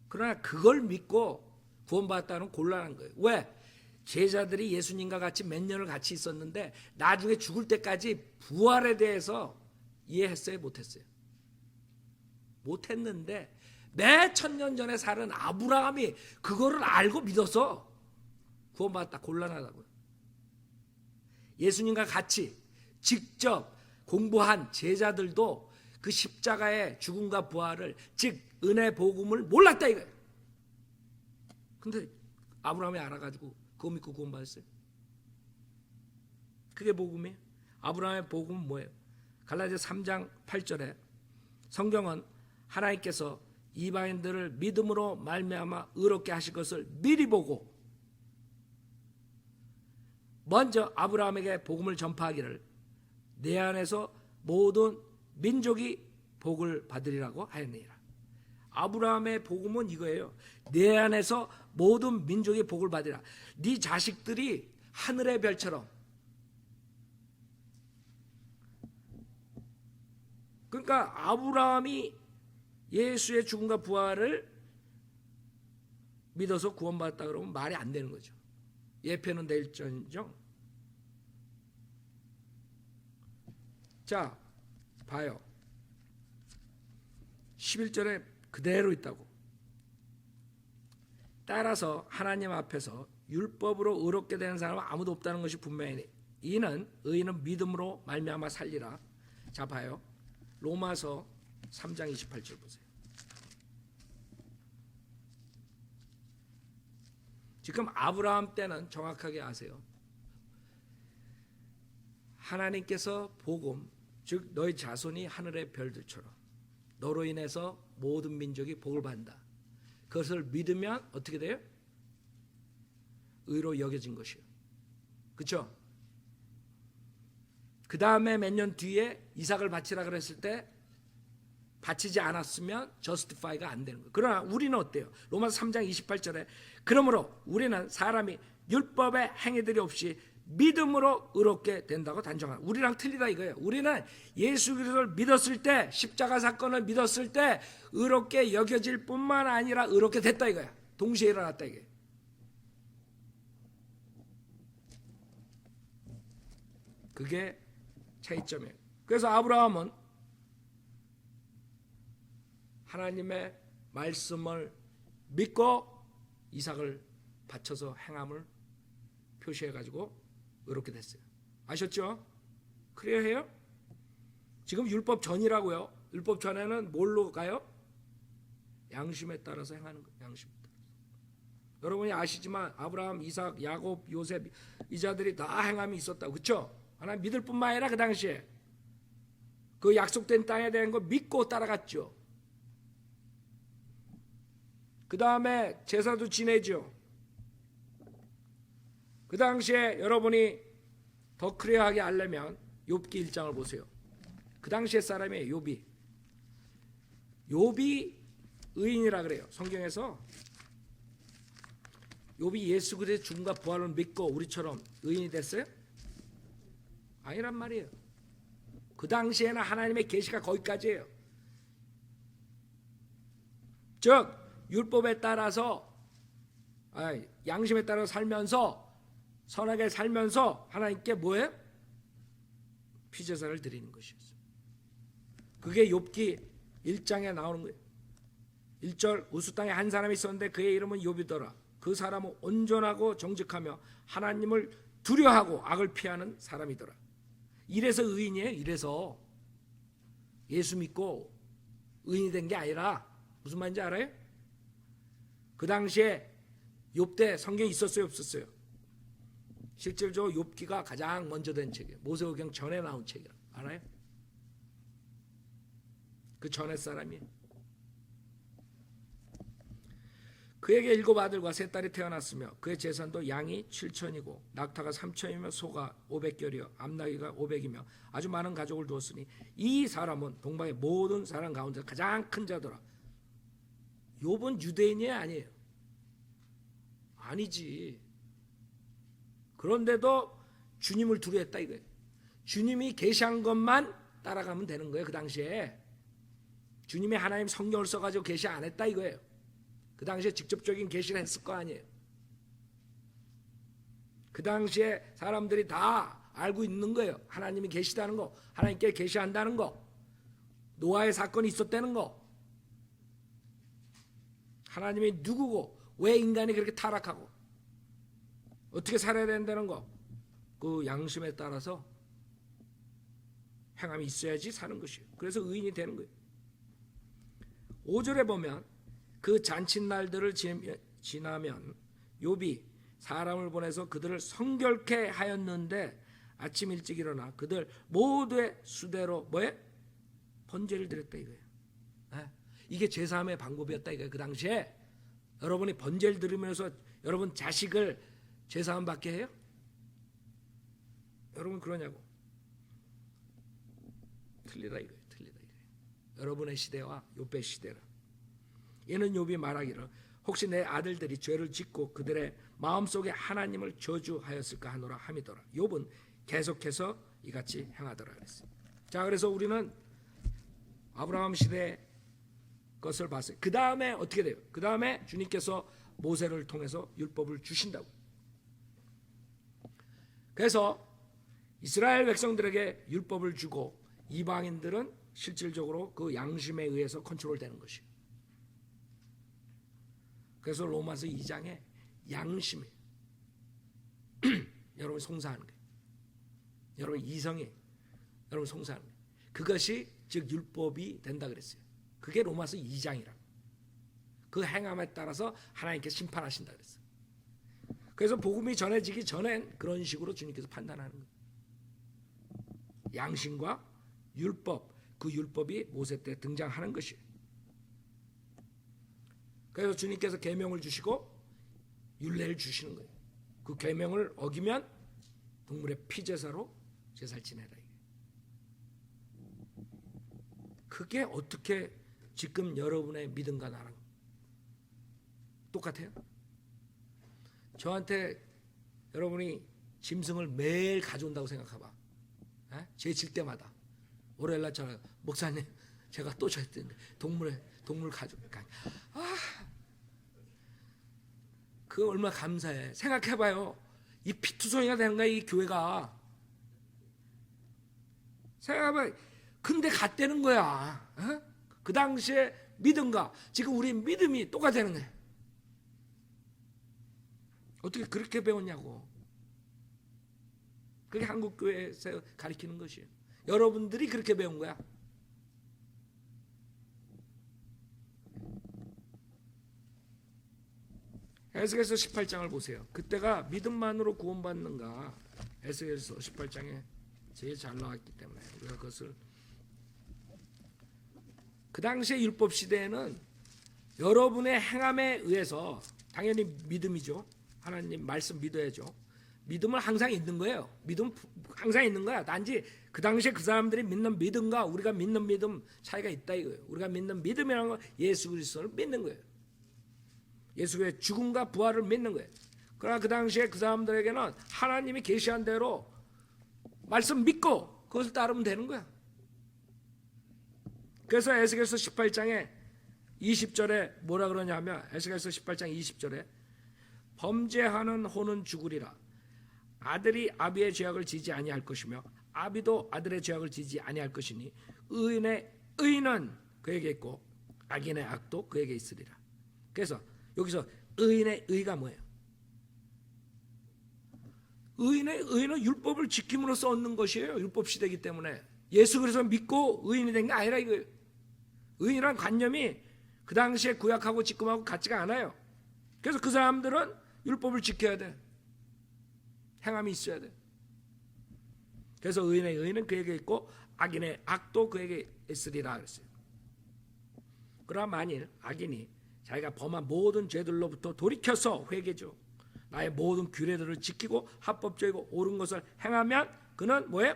그러나 그걸 믿고 구원받았다는 곤란한 거예요. 왜? 제자들이 예수님과 같이 몇 년을 같이 있었는데 나중에 죽을 때까지 부활에 대해서 이해했어요? 못했어요? 못했는데 매 1000년 전에 살은 아브라함이 그거를 알고 믿어서 구원받았다. 곤란하다고요. 예수님과 같이 직접 공부한 제자들도 그 십자가의 죽음과 부활을, 즉 은혜 복음을 몰랐다 이거예요. 근데 아브라함이 알아가지고 그거 믿고 구원받았어요. 그게 복음이에요. 아브라함의 복음은 뭐예요? 갈라디아서 3장 8절에 성경은 하나님께서 이방인들을 믿음으로 말미암아 의롭게 하실 것을 미리 보고 먼저 아브라함에게 복음을 전파하기를 내 안에서 모든 민족이 복을 받으리라고 하였느니라. 아브라함의 복음은 이거예요. 내 안에서 모든 민족이 복을 받으리라. 네 자식들이 하늘의 별처럼. 그러니까 아브라함이 예수의 죽음과 부활을 믿어서 구원받았다 그러면 말이 안 되는 거죠. 예표는 될지언정 자, 봐요. 11절에 그대로 있다고. 따라서 하나님 앞에서 율법으로 의롭게 되는 사람은 아무도 없다는 것이 분명히. 이는 의인은 믿음으로 말미암아 살리라. 자, 봐요. 로마서 3장 28절 보세요. 지금 아브라함 때는 정확하게 아세요. 하나님께서 복음, 즉 너희 자손이 하늘의 별들처럼 너로 인해서 모든 민족이 복을 받는다. 그것을 믿으면 어떻게 돼요? 의로 여겨진 것이에요. 그렇죠? 그 다음에 몇 년 뒤에 이삭을 바치라 그랬을 때 바치지 않았으면 justify가 안 되는 거예요. 그러나 우리는 어때요? 로마서 3장 28절에 그러므로 우리는 사람이 율법의 행위들이 없이 믿음으로 의롭게 된다고 단정합니다. 우리랑 틀리다 이거예요. 우리는 예수 그리스도를 믿었을 때, 십자가 사건을 믿었을 때 의롭게 여겨질 뿐만 아니라 의롭게 됐다 이거야. 동시에 일어났다 이게. 그게 차이점이에요. 그래서 아브라함은 하나님의 말씀을 믿고 이삭을 바쳐서 행함을 표시해가지고 의롭게 됐어요. 아셨죠? 그래야 해요? 지금 율법 전이라고요. 율법 전에는 뭘로 가요? 양심에 따라서 행하는 거예요. 양심에 따라서. 여러분이 아시지만 아브라함, 이삭, 야곱, 요셉 이 자들이 다 행함이 있었다고. 그렇죠? 하나님 믿을 뿐만 아니라 그 당시에 그 약속된 땅에 대한 거 믿고 따라갔죠. 그 다음에 제사도 지내죠. 그 당시에 여러분이 더 클리어하게 알려면 욥기 1장을 보세요. 그 당시의 사람이에요. 욥이 의인이라 그래요. 성경에서 욥이 예수 그리스도의 죽음과 부활을 믿고 우리처럼 의인이 됐어요? 아니란 말이에요. 그 당시에는 하나님의 계시가 거기까지예요. 즉 율법에 따라서 양심에 따라 살면서 선하게 살면서 하나님께 뭐예요? 피제사를 드리는 것이었어요. 그게 욥기 1장에 나오는 거예요. 1절 우스 땅에 한 사람이 있었는데 그의 이름은 욥이더라. 그 사람은 온전하고 정직하며 하나님을 두려워하고 악을 피하는 사람이더라. 이래서 의인이에요. 이래서 예수 믿고 의인이 된 게 아니라 무슨 말인지 알아요? 그 당시에 욥대 성경에 있었어요, 없었어요? 실질적으로 욥기가 가장 먼저 된 책이에요. 모세오경 전에 나온 책이에요. 알아요? 그 전에 사람이에요. 그에게 7 아들과 3 딸이 태어났으며 그의 재산도 양이 7천이고 낙타가 3천이며 소가 500결이요 암나귀가 500이며 아주 많은 가족을 두었으니 이 사람은 동방의 모든 사람 가운데 가장 큰 자더라. 욥은 유대인이 아니에요. 아니지. 그런데도 주님을 두려워했다 이거예요. 주님이 계시한 것만 따라가면 되는 거예요. 그 당시에 주님이 하나님 성경을 써가지고 계시 안 했다 이거예요. 그 당시에 직접적인 계시를 했을 거 아니에요. 그 당시에 사람들이 다 알고 있는 거예요. 하나님이 계시다는 거, 하나님께 계시한다는 거, 노아의 사건이 있었다는 거, 하나님이 누구고 왜 인간이 그렇게 타락하고 어떻게 살아야 된다는 거, 그 양심에 따라서 행함이 있어야지 사는 것이에요. 그래서 의인이 되는 거예요. 5절에 보면 그 잔칫날들을 지나면 욥이 사람을 보내서 그들을 성결케 하였는데 아침 일찍 일어나 그들 모두의 수대로 뭐에? 번제를 드렸다 이거예요. 이게 제사함의 방법이었다 이거예요. 그 당시에 여러분이 번제를 드리면서 여러분 자식을 제사함 받게 해요? 여러분 그러냐고? 틀리다 이거예요. 틀리다 이거예요. 여러분의 시대와 욥의 시대라. 이는 욥이 말하기를 혹시 내 아들들이 죄를 짓고 그들의 마음속에 하나님을 저주하였을까 하노라 함이더라. 욥은 계속해서 이같이 행하더라 그랬어요. 자, 그래서 우리는 아브라함 시대 것을 봤어요. 그 다음에 어떻게 돼요? 그 다음에 주님께서 모세를 통해서 율법을 주신다고. 그래서 이스라엘 백성들에게 율법을 주고 이방인들은 실질적으로 그 양심에 의해서 컨트롤되는 것이에요. 그래서 로마서 2장에 양심이 여러분 송사하는 거예요. 여러분 이성이 여러분 송사하는 거예요. 그것이 즉 율법이 된다 그랬어요. 그게 로마서 2장이라. 그 행함에 따라서 하나님께서 심판하신다 그랬어요. 그래서 복음이 전해지기 전엔 그런 식으로 주님께서 판단하는 거예요. 양심과 율법, 그 율법이 모세 때 등장하는 것이에요. 그래서 주님께서 계명을 주시고 율례를 주시는 거예요. 그 계명을 어기면 동물의 피제사로 제사를 지내라. 그게 어떻게 지금 여러분의 믿음과 나랑 똑같아요? 저한테 여러분이 짐승을 매일 가져온다고 생각해봐. 제 질 때마다 월요일날 전화, 목사님 제가 또 졌는데 동물 가져올까? 그거 얼마나 감사해. 생각해봐요. 이 피투성이가 되는 거야 이 교회가. 생각해봐. 근데 같다는 거야. 그 당시에 믿음과 지금 우리 믿음이 똑같다는 거야. 어떻게 그렇게 배웠냐고. 그게 한국교회에서 가르치는 것이에요. 여러분들이 그렇게 배운 거야. 에스겔서 18장을 보세요. 그때가 믿음만으로 구원받는가. 에스겔서 18장에 제일 잘 나왔기 때문에 우리가 그것을 그 당시의 율법 시대에는 여러분의 행함에 의해서 당연히 믿음이죠. 하나님 말씀 믿어야죠. 믿음은 항상 있는 거예요. 믿음 항상 있는 거야. 단지 그 당시에 그 사람들이 믿는 믿음과 우리가 믿는 믿음 차이가 있다 이거예요. 우리가 믿는 믿음이라는 건 예수 그리스도를 믿는 거예요. 예수의 죽음과 부활을 믿는 거예요. 그러나 그 당시에 그 사람들에게는 하나님이 계시한 대로 말씀 믿고 그것을 따르면 되는 거야. 그래서 에스겔서 18장에 20절에 뭐라 그러냐면 에스겔서 18장 20절에 범죄하는 호는 죽으리라. 아들이 아비의 죄악을 지지 아니할 것이며 아비도 아들의 죄악을 지지 아니할 것이니 의인의 의는 그에게 있고 악인의 악도 그에게 있으리라. 그래서 여기서 의인의 의가 뭐예요? 의인의 의는 율법을 지킴으로써 얻는 것이에요. 율법 시대이기 때문에 예수 그리스도 믿고 의인이 된 게 아니라 이거예요. 의인이란 관념이 그 당시에 구약하고 지금하고 같지가 않아요. 그래서 그 사람들은 율법을 지켜야 돼. 행함이 있어야 돼. 그래서 의인의 의는 그에게 있고 악인의 악도 그에게 있으리라 그랬어요. 그러나 만일 악인이 자기가 범한 모든 죄들로부터 돌이켜서 회개죠. 나의 모든 규례들을 지키고 합법적이고 옳은 것을 행하면 그는 뭐예요?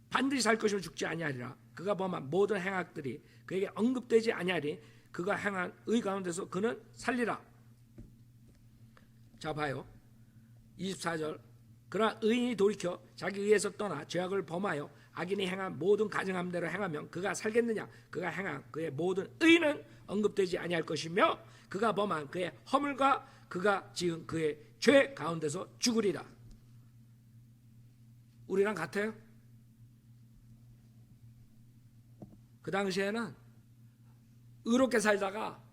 반드시 살 것이며 죽지 아니하리라. 그가 범한 모든 행악들이 그에게 언급되지 아니하리. 그가 행한 의 가운데서 그는 살리라. 자 봐요. 24절. 그러나 의인이 돌이켜 자기 의에서 떠나 죄악을 범하여 악인이 행한 모든 가증함대로 행하면 그가 살겠느냐? 그가 행한 그의 모든 의는 언급되지 아니할 것이며 그가 범한 그의 허물과 그가 지은 그의 죄 가운데서 죽으리라. 우리랑 같아요? 그 당시에는 의롭게 살다가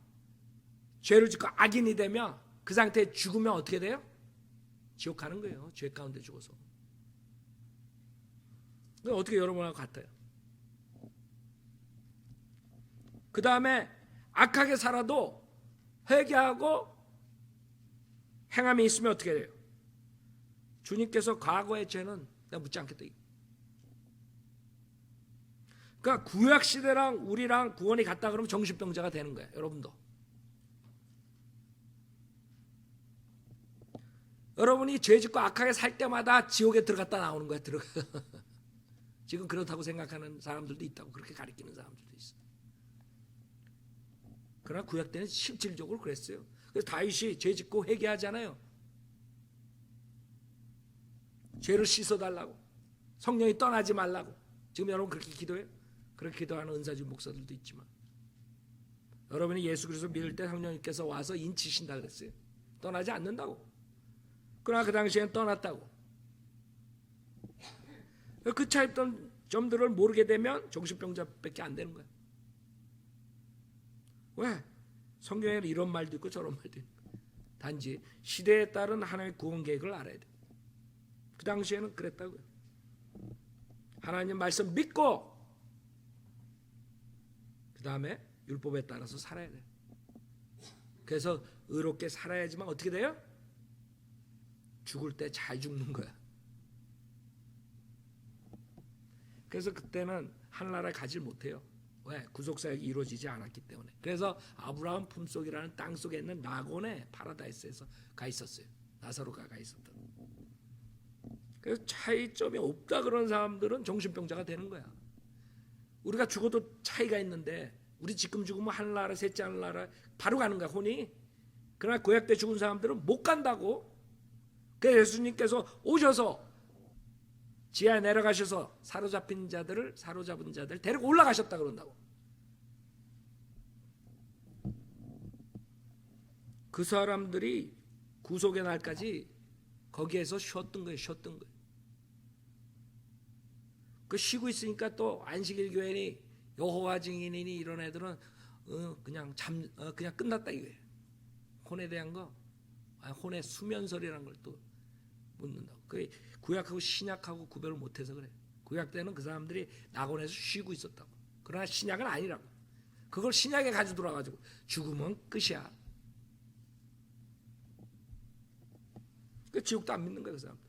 죄를 짓고 악인이 되면 그 상태에 죽으면 어떻게 돼요? 지옥 가는 거예요. 죄 가운데 죽어서. 어떻게 여러분하고 같아요? 그 다음에 악하게 살아도 회개하고 행함이 있으면 어떻게 돼요? 주님께서 과거의 죄는 내가 묻지 않겠다. 그러니까 구약시대랑 우리랑 구원이 같다 그러면 정신병자가 되는 거예요. 여러분도. 여러분이 죄 짓고 악하게 살 때마다 지옥에 들어갔다 나오는 거야. 지금 그렇다고 생각하는 사람들도 있다고 그렇게 가리키는 사람들도 있어요. 그러나 구약 때는 실질적으로 그랬어요. 그래서 다윗이 죄 짓고 회개하잖아요. 죄를 씻어달라고. 성령이 떠나지 말라고. 지금 여러분 그렇게 기도해요? 그렇게 기도하는 은사주 목사들도 있지만 여러분이 예수 그리스도 믿을 때 성령님께서 와서 인치신다 그랬어요. 떠나지 않는다고. 그러나 그 당시엔 떠났다고. 그 차였던 점들을 모르게 되면 정신병자밖에 안 되는 거야. 왜? 성경에는 이런 말도 있고 저런 말도 있고. 단지 시대에 따른 하나님의 구원 계획을 알아야 돼. 그 당시에는 그랬다고요. 하나님 말씀 믿고 그 다음에 율법에 따라서 살아야 돼. 그래서 의롭게 살아야지만 어떻게 돼요? 죽을 때 잘 죽는 거야. 그래서 그때는 하늘나라에 가지 못해요. 왜? 구속사역이 이루어지지 않았기 때문에. 그래서 아브라함 품속이라는 땅 속에 있는 낙원의 파라다이스에서 가 있었어요. 나사로가 가 있었던. 그래서 차이점이 없다 그런 사람들은 정신병자가 되는 거야. 우리가 죽어도 차이가 있는데 우리 지금 죽으면 하늘나라 셋째 하늘나라 바로 가는 거야 혼이. 그러나 구약 때 죽은 사람들은 못 간다고. 그래서 예수님께서 오셔서 지하에 내려가셔서 사로잡은 자들 데리고 올라가셨다 그런다고. 그 사람들이 구속의 날까지 거기에서 쉬었던 거예요. 그 쉬고 있으니까 또 안식일 교회니 여호와 증인이니 이런 애들은 그냥 끝났다 이거예요. 혼에 대한 거, 혼의 수면설이라는 걸 또 묻는다고. 그 구약하고 신약하고 구별을 못해서 그래. 구약 때는 그 사람들이 낙원에서 쉬고 있었다고. 그러나 신약은 아니라고. 그걸 신약에 가지고 들어와가지고 죽으면 끝이야. 그 지옥도 안 믿는 거야 그 사람들.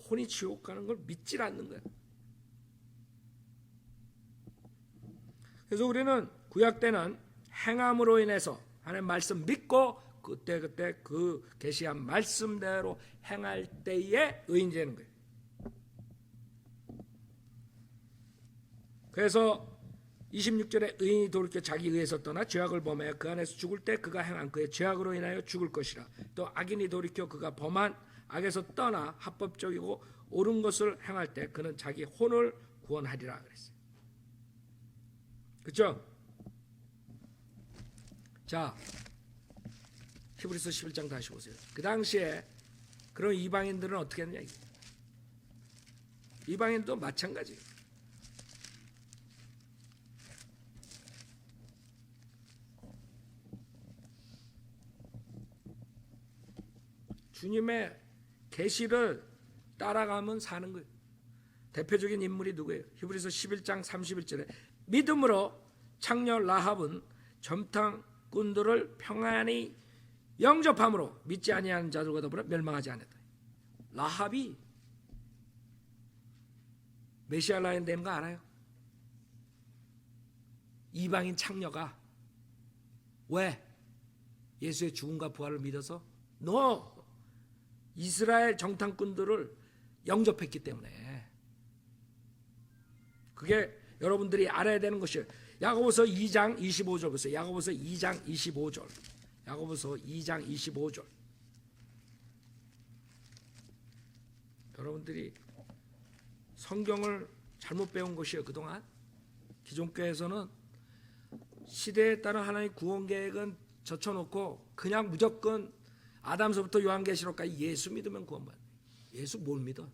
혼이 지옥 가는 걸 믿질 않는 거야. 그래서 우리는 구약 때는 행함으로 인해서 하나님 말씀 믿고 그때 그 계시한 말씀대로 행할 때에 의인 되는 거예요. 그래서 26절에 의인이 돌이켜 자기 의에서 떠나 죄악을 범하여 그 안에서 죽을 때 그가 행한 그의 죄악으로 인하여 죽을 것이라. 또 악인이 돌이켜 그가 범한 악에서 떠나 합법적이고 옳은 것을 행할 때 그는 자기 혼을 구원하리라 그랬어요. 그렇죠? 자, 히브리서 11장 다시 보세요. 그 당시에 그런 이방인들은 어떻게 했느냐. 이방인도 마찬가지예요. 주님의 계시를 따라가면 사는 거예요. 대표적인 인물이 누구예요? 히브리서 11장 31절에 믿음으로 창녀 라합은 점탕꾼들을 평안히 영접함으로 믿지 아니하는 자들과 더불어 멸망하지 않았다. 라합이 메시아 라인 되는 거 알아요? 이방인 창녀가. 왜? 예수의 죽음과 부활을 믿어서? 이스라엘 정탐꾼들을 영접했기 때문에. 그게 여러분들이 알아야 되는 것이에요. 야고보서 2장 25절 보세요. 야고보서 2장 25절. 야고보서 2장 25절. 여러분들이 성경을 잘못 배운 것이에요. 그동안 기존 교회에서는 시대에 따른 하나님의 구원 계획은 젖혀놓고 그냥 무조건 아담서부터 요한계시록까지 예수 믿으면 구원받아요. 예수 뭘 믿어?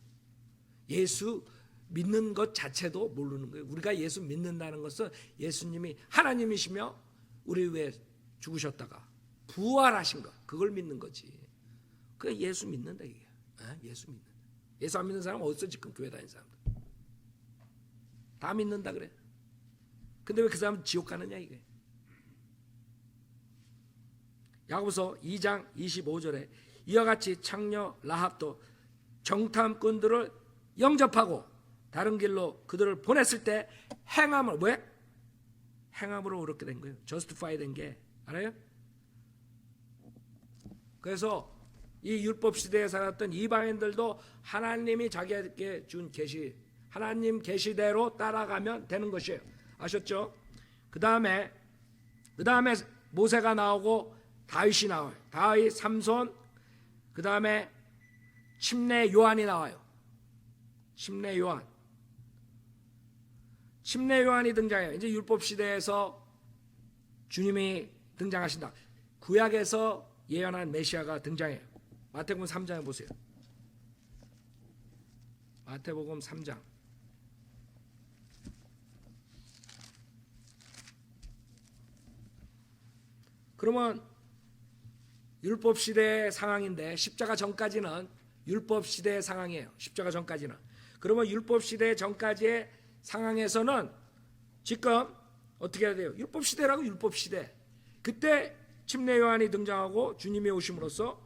예수 믿는 것 자체도 모르는 거예요. 우리가 예수 믿는다는 것은 예수님이 하나님이시며 우리 위해 죽으셨다가 부활하신 것, 그걸 믿는 거지. 그게 예수 믿는다 이게. 예수 믿는다. 예수 안 믿는 사람 어디서 지금 교회 다니는 사람들? 다 믿는다 그래. 근데 왜 그 사람 지옥 가느냐 이게. 야고보서 2장 25절에 이와 같이 창녀 라합도 정탐꾼들을 영접하고 다른 길로 그들을 보냈을 때 행함을 왜? 행함으로 그렇게 된 거예요. justify 된 게 알아요? 그래서 이 율법 시대에 살았던 이방인들도 하나님이 자기에게 준 계시, 하나님 계시대로 따라가면 되는 것이에요. 아셨죠? 그 다음에 모세가 나오고 다윗이 나와요. 다윗, 삼손, 그 다음에 침례 요한이 나와요. 침례 요한이 등장해요. 이제 율법 시대에서 주님이 등장하신다. 구약에서 예언한 메시아가 등장해요. 마태복음 3장에 보세요. 마태복음 3장. 그러면 율법 시대의 상황인데 십자가 전까지는 율법 시대의 상황이에요. 십자가 전까지는. 그러면 율법 시대 전까지의 상황에서는 지금 어떻게 해야 돼요? 율법 시대라고 율법 시대. 그때 침례 요한이 등장하고 주님이 오심으로써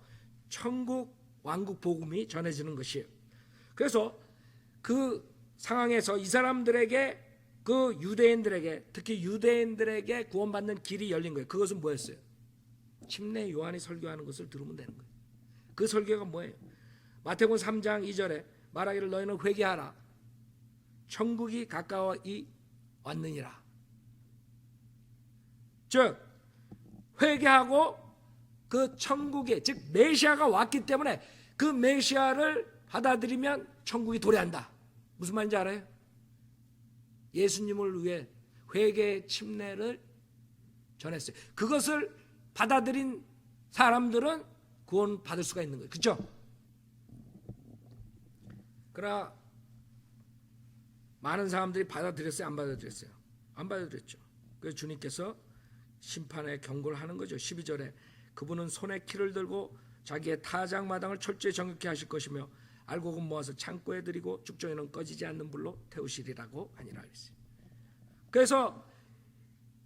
천국 왕국 복음이 전해지는 것이에요. 그래서 그 상황에서 이 사람들에게 그 유대인들에게 특히 유대인들에게 구원받는 길이 열린 거예요. 그것은 뭐였어요? 침례 요한이 설교하는 것을 들으면 되는 거예요. 그 설교가 뭐예요? 마태복음 3장 2절에 말하기를 너희는 회개하라. 천국이 가까이 왔느니라. 즉 회개하고 그 천국에 즉 메시아가 왔기 때문에 그 메시아를 받아들이면 천국이 도래한다. 무슨 말인지 알아요? 예수님을 위해 회개의 침례를 전했어요. 그것을 받아들인 사람들은 구원 받을 수가 있는 거예요. 그렇죠? 그러나 많은 사람들이 받아들였어요? 안 받아들였어요? 안 받아들였죠. 그래서 주님께서 심판의 경고를 하는 거죠. 12절에 그분은 손에 키를 들고 자기의 타작마당을 철저히 정욕케 하실 것이며 알곡은 모아서 창고에 들이고 죽정에는 꺼지지 않는 불로 태우시리라고 하니라 그랬어요. 그래서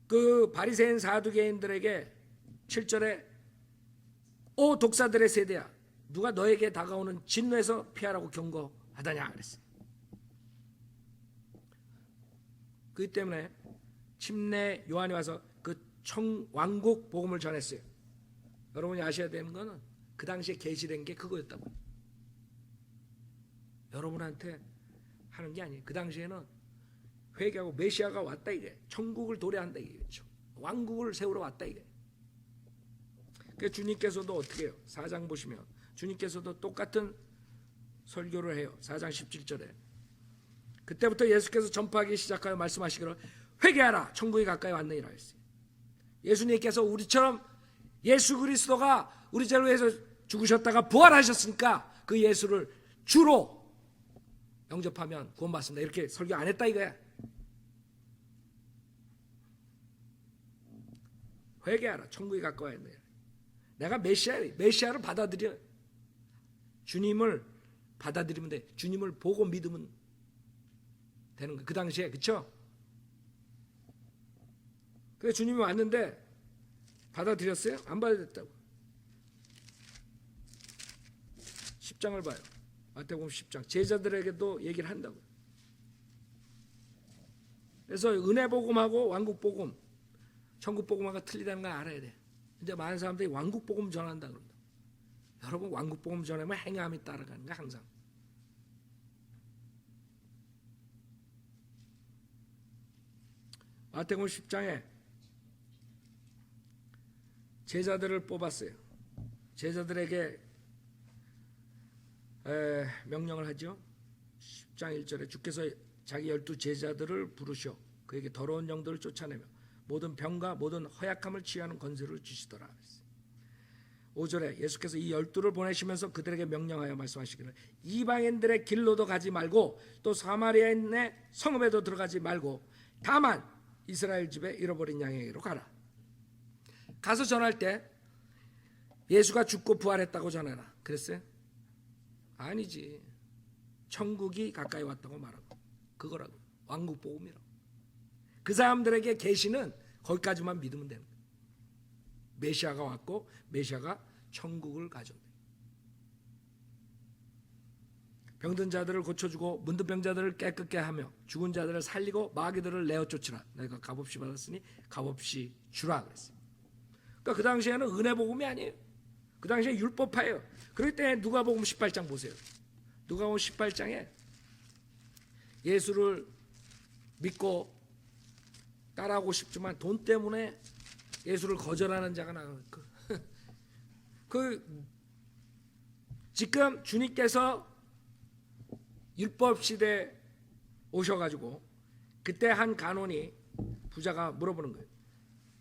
그 바리새인 사두개인들에게 7절에 오 독사들의 세대야 누가 너에게 다가오는 진노에서 피하라고 경고하다냐 그랬어요. 그렇기 때문에 침례 요한이 와서 그 왕국 복음을 전했어요. 여러분이 아셔야 되는 거는 그 당시에 계시된 게 그거였다고. 여러분한테 하는 게 아니에요. 그 당시에는 회개하고 메시아가 왔다 이게 천국을 도래한다 이게죠. 왕국을 세우러 왔다 이게. 그 주님께서도 어떻게 해요? 4장 보시면 주님께서도 똑같은 설교를 해요. 4장 17절에 그때부터 예수께서 전파하기 시작하여 말씀하시기를 회개하라 천국이 가까이 왔느니라 했어요. 예수님께서 우리처럼 예수 그리스도가 우리 죄를 위해서 죽으셨다가 부활하셨으니까 그 예수를 주로 영접하면 구원받습니다. 이렇게 설교 안 했다 이거야. 회개하라 천국이 가까이 왔느니라. 내가 메시아를 받아들여. 주님을 받아들이면 돼. 주님을 보고 믿으면 되는 거예요. 그 당시에 그렇죠? 그래서 주님이 왔는데 받아들였어요? 안 받아들였다고. 10장을 봐요. 마태복음 10장. 제자들에게도 얘기를 한다고. 그래서 은혜복음하고 왕국복음, 천국복음하고 틀리다는 걸 알아야 돼. 근데 많은 사람들이 왕국복음 전한다 그런다. 여러분 왕국복음 전하면 행함이 따라가는 거야 항상. 마태복음 10장에 제자들을 뽑았어요. 제자들에게 명령을 하죠. 10장 1절에 주께서 자기 12제자들을 부르셔 그에게 더러운 영들을 쫓아내며 모든 병과 모든 허약함을 치유하는 권세를 주시더라. 5절에 예수께서 이 12를 보내시면서 그들에게 명령하여 말씀하시기를 이방인들의 길로도 가지 말고 또 사마리아인의 성읍에도 들어가지 말고 다만 이스라엘 집에 잃어버린 양에게로 가라. 가서 전할 때 예수가 죽고 부활했다고 전해라. 그랬어요? 아니지. 천국이 가까이 왔다고 말하고 그거라고. 왕국 복음이라고. 그 사람들에게 계시는 거기까지만 믿으면 되는 거예요. 메시아가 왔고 메시아가 천국을 가져온다. 병든 자들을 고쳐주고 문득 병자들을 깨끗게 하며 죽은 자들을 살리고 마귀들을 내어 쫓으라. 내가 값없이 받았으니 값없이 주라 그랬어요. 그러니까 그 당시에는 은혜 복음이 아니에요. 그 당시에 율법파예요. 그럴 때 누가복음 18장 보세요. 누가복음 18장에 예수를 믿고 따라하고 싶지만 돈 때문에 예수를 거절하는 자가 나와요. 지금 주님께서 율법 시대에 오셔가지고 그때 한 간원이 부자가 물어보는 거예요.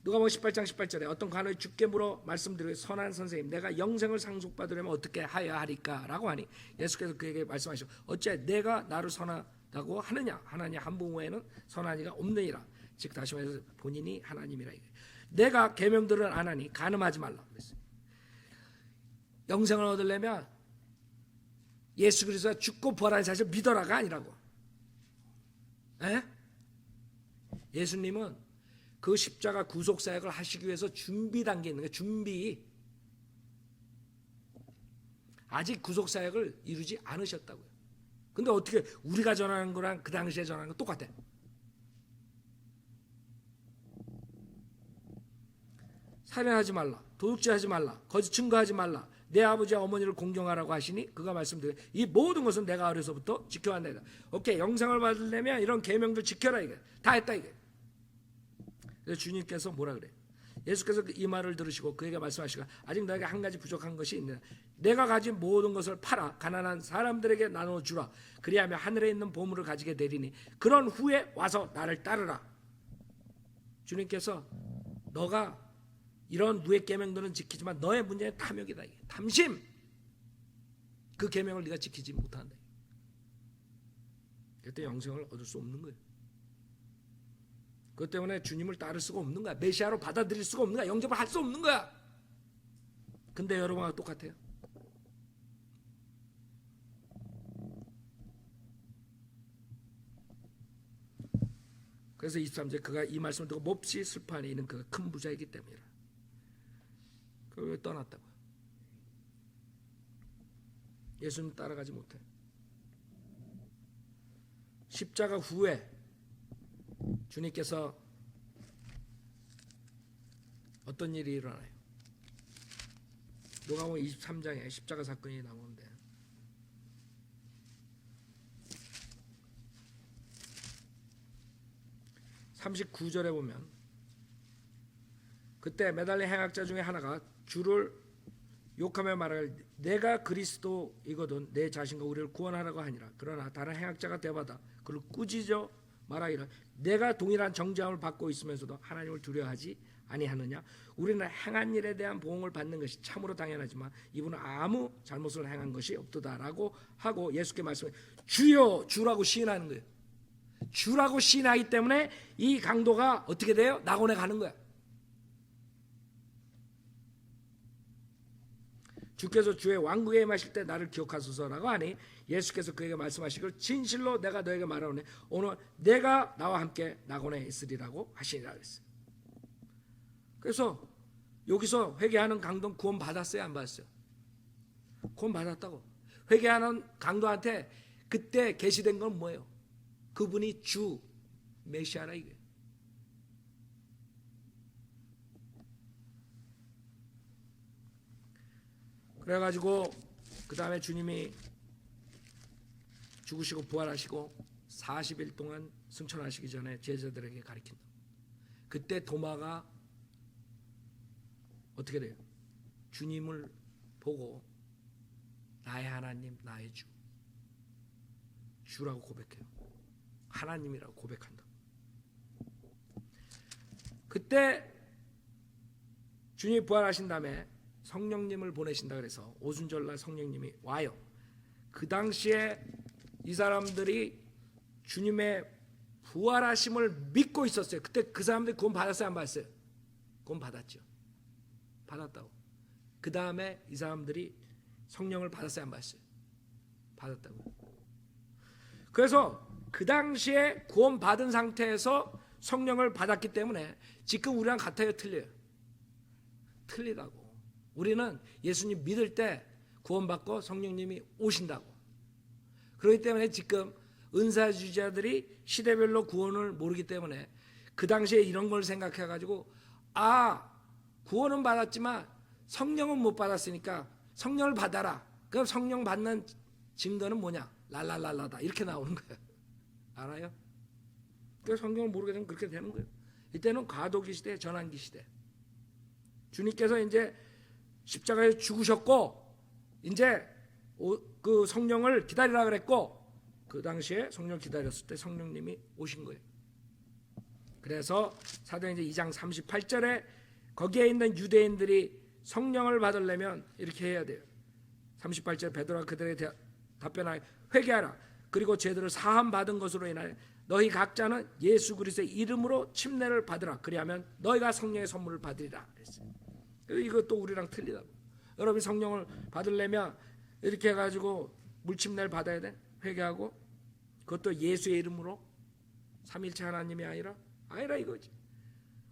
누가복음 18장 18절에 어떤 간원이 주께 물어 말씀드리고 선한 선생님 내가 영생을 상속받으려면 어떻게 하여야 하리까 라고 하니 예수께서 그에게 말씀하시고 어째 내가 나를 선하다고 하느냐 하나님 한 분 외에는 선한 이가 없느니라. 즉 다시 말해서 본인이 하나님이라. 내가 계명들을 안 하니 간음하지 말라 그랬어요. 영생을 얻으려면 예수 그리스도가 죽고 부활한 사실 믿어라가 아니라고. 에? 예수님은 그 십자가 구속 사역을 하시기 위해서 준비 단계에 있는 거예요. 준비. 아직 구속 사역을 이루지 않으셨다고요. 근데 어떻게 우리가 전하는 거랑 그 당시에 전하는 거 똑같아. 살인하지 말라, 도둑질하지 말라, 거짓 증거하지 말라, 내 아버지와 어머니를 공경하라고 하시니 그가 말씀드려 이 모든 것은 내가 어려서부터 지켜왔나이다. 오케이, 영생을 받으려면 이런 계명들 지켜라 이게 다 했다 이게. 그래서 주님께서 뭐라 그래? 예수께서 이 말을 들으시고 그에게 말씀하시고 아직 너에게 한 가지 부족한 것이 있느냐. 내가 가진 모든 것을 팔아 가난한 사람들에게 나눠 주라. 그리하면 하늘에 있는 보물을 가지게 되리니 그런 후에 와서 나를 따르라. 주님께서 너가 이런 누의 계명들은 지키지만 너의 문제는 탐욕이다. 탐심. 그 계명을 네가 지키지 못한다. 그때 영생을 얻을 수 없는 거예요. 그것 때문에 주님을 따를 수가 없는 거야. 메시아로 받아들일 수가 없는 거야. 영접을 할 수 없는 거야. 근데 여러분과 똑같아요. 그래서 23절 그가 이 말씀을 듣고 몹시 슬퍼하니 이는 그가 큰 부자이기 때문이라. 그걸 떠났다고요. 예수님 따라가지 못해. 십자가 후에 주님께서 어떤 일이 일어나요? 누가복음 23장에 십자가 사건이 나오는데 39절에 보면 그때 매달린 행악자 중에 하나가 주를 욕하며 말하길 내가 그리스도이거든 내 자신과 우리를 구원하라고 하니라. 그러나 다른 행악자가 대받아 그를 꾸짖어 말하기를 내가 동일한 정죄함을 받고 있으면서도 하나님을 두려워하지 아니하느냐. 우리는 행한 일에 대한 보응을 받는 것이 참으로 당연하지만 이분은 아무 잘못을 행한 것이 없도다라고 하고 예수께 말씀해 주여 주라고 시인하는 거예요. 주라고 시인하기 때문에 이 강도가 어떻게 돼요? 낙원에 가는 거야. 주께서 주의 왕국에 임하실 때 나를 기억하소서라고 하니 예수께서 그에게 말씀하시기를 진실로 내가 너에게 말하오니 오늘 내가 나와 함께 낙원에 있으리라고 하시니라 그랬어요. 그래서 여기서 회개하는 강도는 구원 받았어요, 안 받았어요? 구원 받았다고. 회개하는 강도한테 그때 계시된 건 뭐예요? 그분이 주 메시아라 이게. 그래가지고 그 다음에 주님이 죽으시고 부활하시고 40일 동안 승천하시기 전에 제자들에게 가르친다. 그때 도마가 어떻게 돼요? 주님을 보고 나의 하나님, 나의 주, 주라고 고백해요. 하나님이라고 고백한다. 그때 주님이 부활하신 다음에 성령님을 보내신다 그래서 오순절날 성령님이 와요. 그 당시에 이 사람들이 주님의 부활하심을 믿고 있었어요. 그때 그 사람들이 구원 받았어요, 안 받았어요? 구원 받았죠. 받았다고. 그 다음에 이 사람들이 성령을 받았어요, 안 받았어요? 받았다고. 그래서 그 당시에 구원 받은 상태에서 성령을 받았기 때문에 지금 우리랑 같아요, 틀려요? 틀리다고. 우리는 예수님 믿을 때 구원받고 성령님이 오신다고. 그렇기 때문에 지금 은사주의자들이 시대별로 구원을 모르기 때문에 그 당시에 이런 걸 생각해가지고 구원은 받았지만 성령은 못 받았으니까 성령을 받아라. 그럼 성령 받는 증거는 뭐냐? 랄랄랄라다 이렇게 나오는 거예요. 알아요? 그래서 성경을 모르게 되면 그렇게 되는 거예요. 이때는 과도기 시대, 전환기 시대. 주님께서 이제 십자가에 죽으셨고 이제 그 성령을 기다리라 그랬고 그 당시에 성령 기다렸을 때 성령님이 오신 거예요. 그래서 사도행전 2장 38절에 거기에 있는 유대인들이 성령을 받으려면 이렇게 해야 돼요. 38절 베드로가 그들에게 답변하여 회개하라. 그리고 죄들을 사함 받은 것으로 인하여 너희 각자는 예수 그리스도의 이름으로 침례를 받으라. 그리하면 너희가 성령의 선물을 받으리라 그랬어요. 이것도 우리랑 틀리다고. 여러분이 성령을 받으려면 이렇게 해가지고 물침례를 받아야 돼. 회개하고 그것도 예수의 이름으로 삼일체 하나님이 아니라 이거지.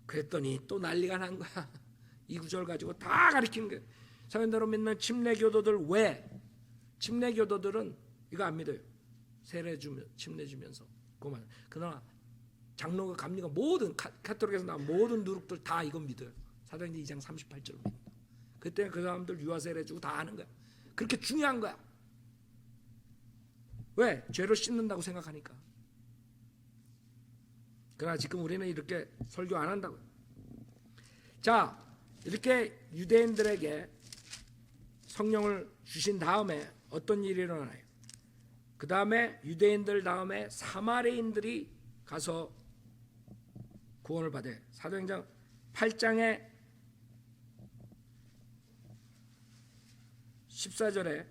그랬더니 또 난리가 난 거야. 이 구절 가지고 다 가르치는 거야. 성현대로 믿는 침례교도들 왜? 침례교도들은 이거 안 믿어요. 세례 주면 침례 주면서 그만. 그러나 장로가 감리가 모든 카톨릭에서 나온 모든 누룩들 다 이거 믿어요. 사도행전 2장 38절을 믿는다. 그때 그 사람들 유아 세례 주고 다 하는 거야. 그렇게 중요한 거야. 왜? 죄를 씻는다고 생각하니까. 그러나 지금 우리는 이렇게 설교 안 한다고요. 자, 이렇게 유대인들에게 성령을 주신 다음에 어떤 일이 일어나요? 그 다음에 유대인들 다음에 사마리인들이 가서 구원을 받아요. 사도행전 8장에 14절에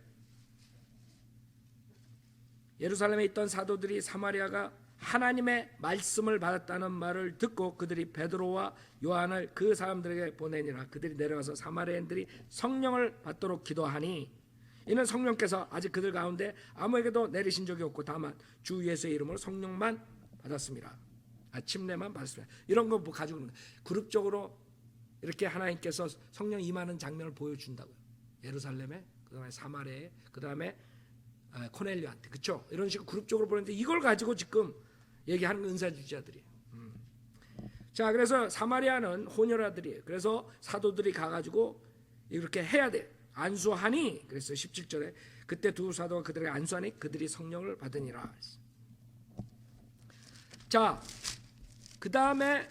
예루살렘에 있던 사도들이 사마리아가 하나님의 말씀을 받았다는 말을 듣고 그들이 베드로와 요한을 그 사람들에게 보내니라. 그들이 내려가서 사마리아인들이 성령을 받도록 기도하니 이는 성령께서 아직 그들 가운데 아무에게도 내리신 적이 없고 다만 주 예수의 이름으로 성령만 받았습니다. 침례만 받았습니다. 이런 거 뭐 가지고 있는 거예요. 그룹적으로 이렇게 하나님께서 성령 임하는 장면을 보여준다고요. 예루살렘에, 그 다음에 사마리아에, 그 다음에 코넬료한테, 그렇죠? 이런 식으로 그룹적으로 보는데 이걸 가지고 지금 얘기하는 은사주자들이에요. 자, 그래서 사마리아는 혼혈아들이에요. 그래서 사도들이 가가지고 이렇게 해야 돼. 안수하니, 그래서 17절에 그때 두 사도가 그들에게 안수하니 그들이 성령을 받으니라. 자, 그 다음에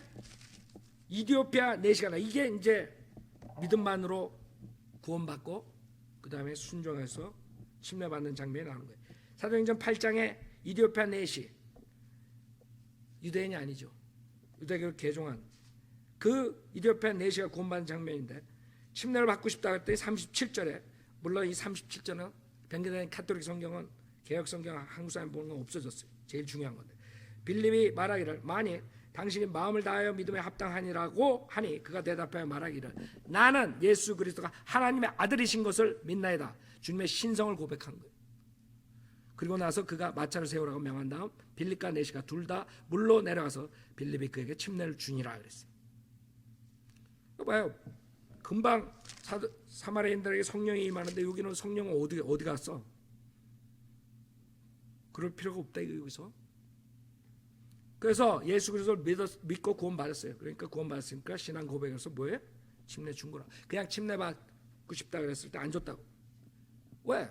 이디오피아 내시가나, 이게 이제 믿음만으로 구원받고 그 다음에 순종해서 침례받는 장면이 나오는 거예요. 사도행전 8장에 이디오피아 내시, 유대인이 아니죠. 유대교를 개종한 그 이디오피아 내시가 구원받는 장면인데 침례를 받고 싶다 했더니 37절에, 물론 이 37절은 변경된 카톨릭 성경은 개혁 성경 한국 사람 보는 건 없어졌어요. 제일 중요한 건데 빌립이 말하기를 만일 당신이 마음을 다하여 믿음에 합당하니라고 하니 그가 대답하여 말하기를 나는 예수 그리스도가 하나님의 아들이신 것을 믿나이다. 주님의 신성을 고백한 거예요. 그리고 나서 그가 마차를 세우라고 명한 다음 빌립과 내시가 둘 다 물로 내려가서 빌립이 그에게 침례를 주니라 그랬어요. 봐요. 금방 사마리아인들에게 성령이 임하는데 여기는 성령은 어디 갔어? 그럴 필요가 없다 여기서. 그래서 예수 그리스도를 믿고 구원받았어요. 그러니까 구원받았으니까 신앙 고백에서 뭐예요? 침례 준 거라. 그냥 침례 받고 싶다 그랬을 때 안 줬다고. 왜?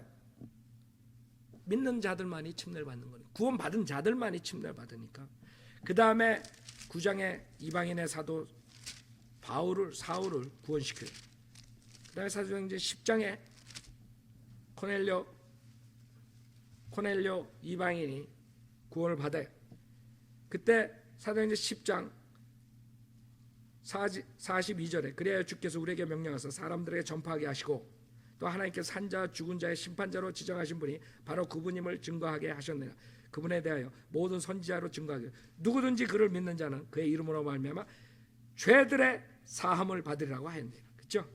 믿는 자들만이 침례를 받는 거니. 구원받은 자들만이 침례를 받으니까. 그 다음에 9장에 이방인의 사도 사울을 구원시켜요. 그 다음에 사도행전 10장에 코넬료 이방인이 구원을 받아요. 그때 사도행전 10장 42절에 그래야 주께서 우리에게 명령하사 사람들에게 전파하게 하시고 또 하나님께서 산자 죽은 자의 심판자로 지정하신 분이 바로 그분임을 증거하게 하셨느냐. 그분에 대하여 모든 선지자로 증거하게 누구든지 그를 믿는 자는 그의 이름으로 말미암아 죄들의 사함을 받으리라고 하였네요. 그렇죠?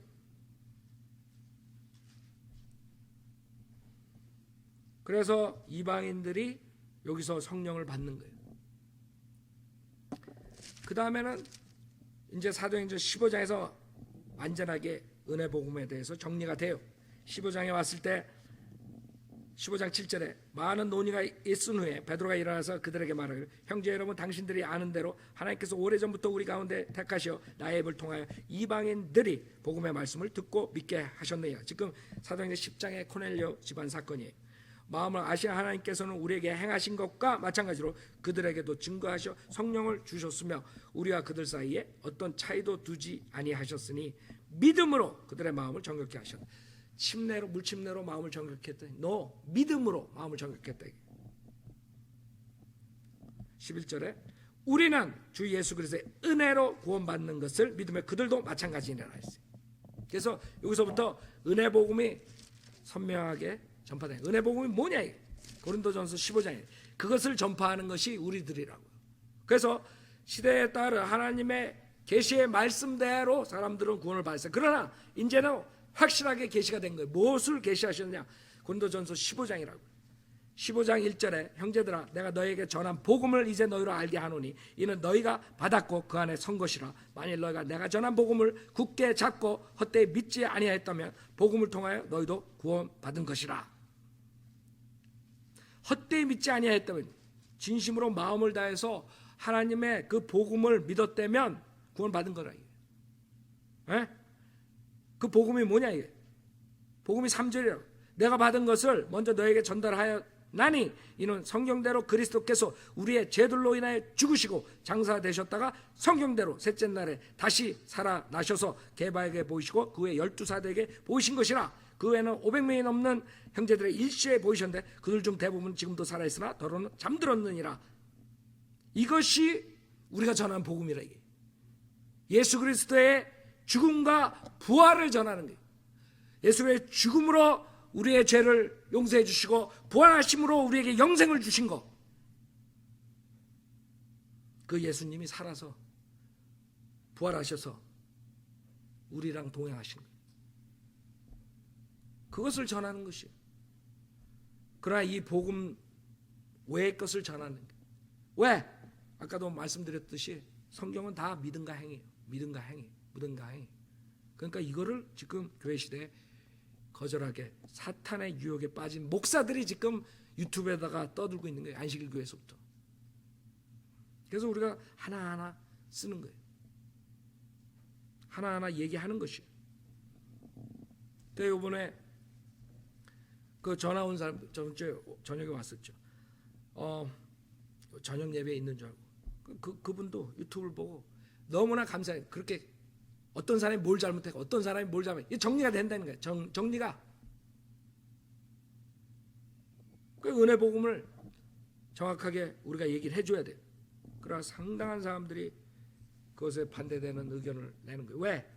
그래서 이방인들이 여기서 성령을 받는 거예요. 그 다음에는 이제 사도행전 15장에서 완전하게 은혜 복음에 대해서 정리가 돼요. 15장에 왔을 때 15장 7절에 많은 논의가 있은 후에 베드로가 일어나서 그들에게 말하기를 형제 여러분 당신들이 아는 대로 하나님께서 오래전부터 우리 가운데 택하시어 나의 입을 통하여 이방인들이 복음의 말씀을 듣고 믿게 하셨네요. 지금 사도행전 10장의 코넬료 집안 사건이에요. 마음을 아시아 하나님께서는 우리에게 행하신 것과 마찬가지로 그들에게도 증거하셔 성령을 주셨으며 우리와 그들 사이에 어떤 차이도 두지 아니하셨으니 믿음으로 그들의 마음을 정결케 하셨다. 침례로 물침례로 마음을 정결케 했다. 믿음으로 마음을 정결케 했다. 11절에 우리는 주 예수 그리스도의 은혜로 구원받는 것을 믿으며 그들도 마찬가지니라 했어요. 그래서 여기서부터 은혜 복음이 선명하게 전파된 은혜 복음이 뭐냐? 고린도전서 15장에 그것을 전파하는 것이 우리들이라고요. 그래서 시대에 따라 하나님의 계시의 말씀대로 사람들은 구원을 받았어요. 그러나 이제는 확실하게 계시가 된 거예요. 무엇을 계시하셨느냐? 고린도전서 15장이라고요. 15장 1절에 형제들아 내가 너에게 전한 복음을 이제 너희로 알게 하노니 이는 너희가 받았고 그 안에 선 것이라. 만일 너희가 내가 전한 복음을 굳게 잡고 헛되이 믿지 아니하였다면 복음을 통하여 너희도 구원받은 것이라. 헛되이 믿지 아니하였다면 진심으로 마음을 다해서 하나님의 그 복음을 믿었다면 구원받은 거라. 예? 그 복음이 뭐냐 이게? 복음이 3절이라고. 내가 받은 것을 먼저 너에게 전달하여 나니 이는 성경대로 그리스도께서 우리의 죄들로 인하여 죽으시고 장사되셨다가 성경대로 셋째 날에 다시 살아나셔서 게바에게 보이시고 그 외 12사도에게 보이신 것이라. 그 외에는 500명이 넘는 형제들의 일시에 보이셨는데 그들 중 대부분 지금도 살아있으나 더러는 잠들었느니라. 이것이 우리가 전한 복음이라. 이게 예수 그리스도의 죽음과 부활을 전하는 거예요. 예수 그리스도의 죽음으로 우리의 죄를 용서해 주시고 부활하심으로 우리에게 영생을 주신 것, 그 예수님이 살아서 부활하셔서 우리랑 동행하신 거예요. 그것을 전하는 것이에요. 그러나 이 복음 외의 것을 전하는 거예요. 왜? 아까도 말씀드렸듯이 성경은 다 믿음과 행위예요. 믿음과 행위, 믿음과 행위. 그러니까 이거를 지금 교회 시대에 거절하게 사탄의 유혹에 빠진 목사들이 지금 유튜브에다가 떠들고 있는 거예요. 안식일 교회에서부터. 그래서 우리가 하나하나 쓰는 거예요. 하나하나 얘기하는 것이에요. 근데 이번에 그 전화 온 사람 저번 주에 저녁에 왔었죠. 저녁 예배에 있는 줄 알고 그분도 유튜브를 보고 너무나 감사해요. 그렇게 어떤 사람이 뭘 잘못했고 어떤 사람이 뭘 잘못했고 정리가 된다는 거예요. 정리가. 그 은혜 복음을 정확하게 우리가 얘기를 해줘야 돼요. 그러나 상당한 사람들이 그것에 반대되는 의견을 내는 거예요. 왜?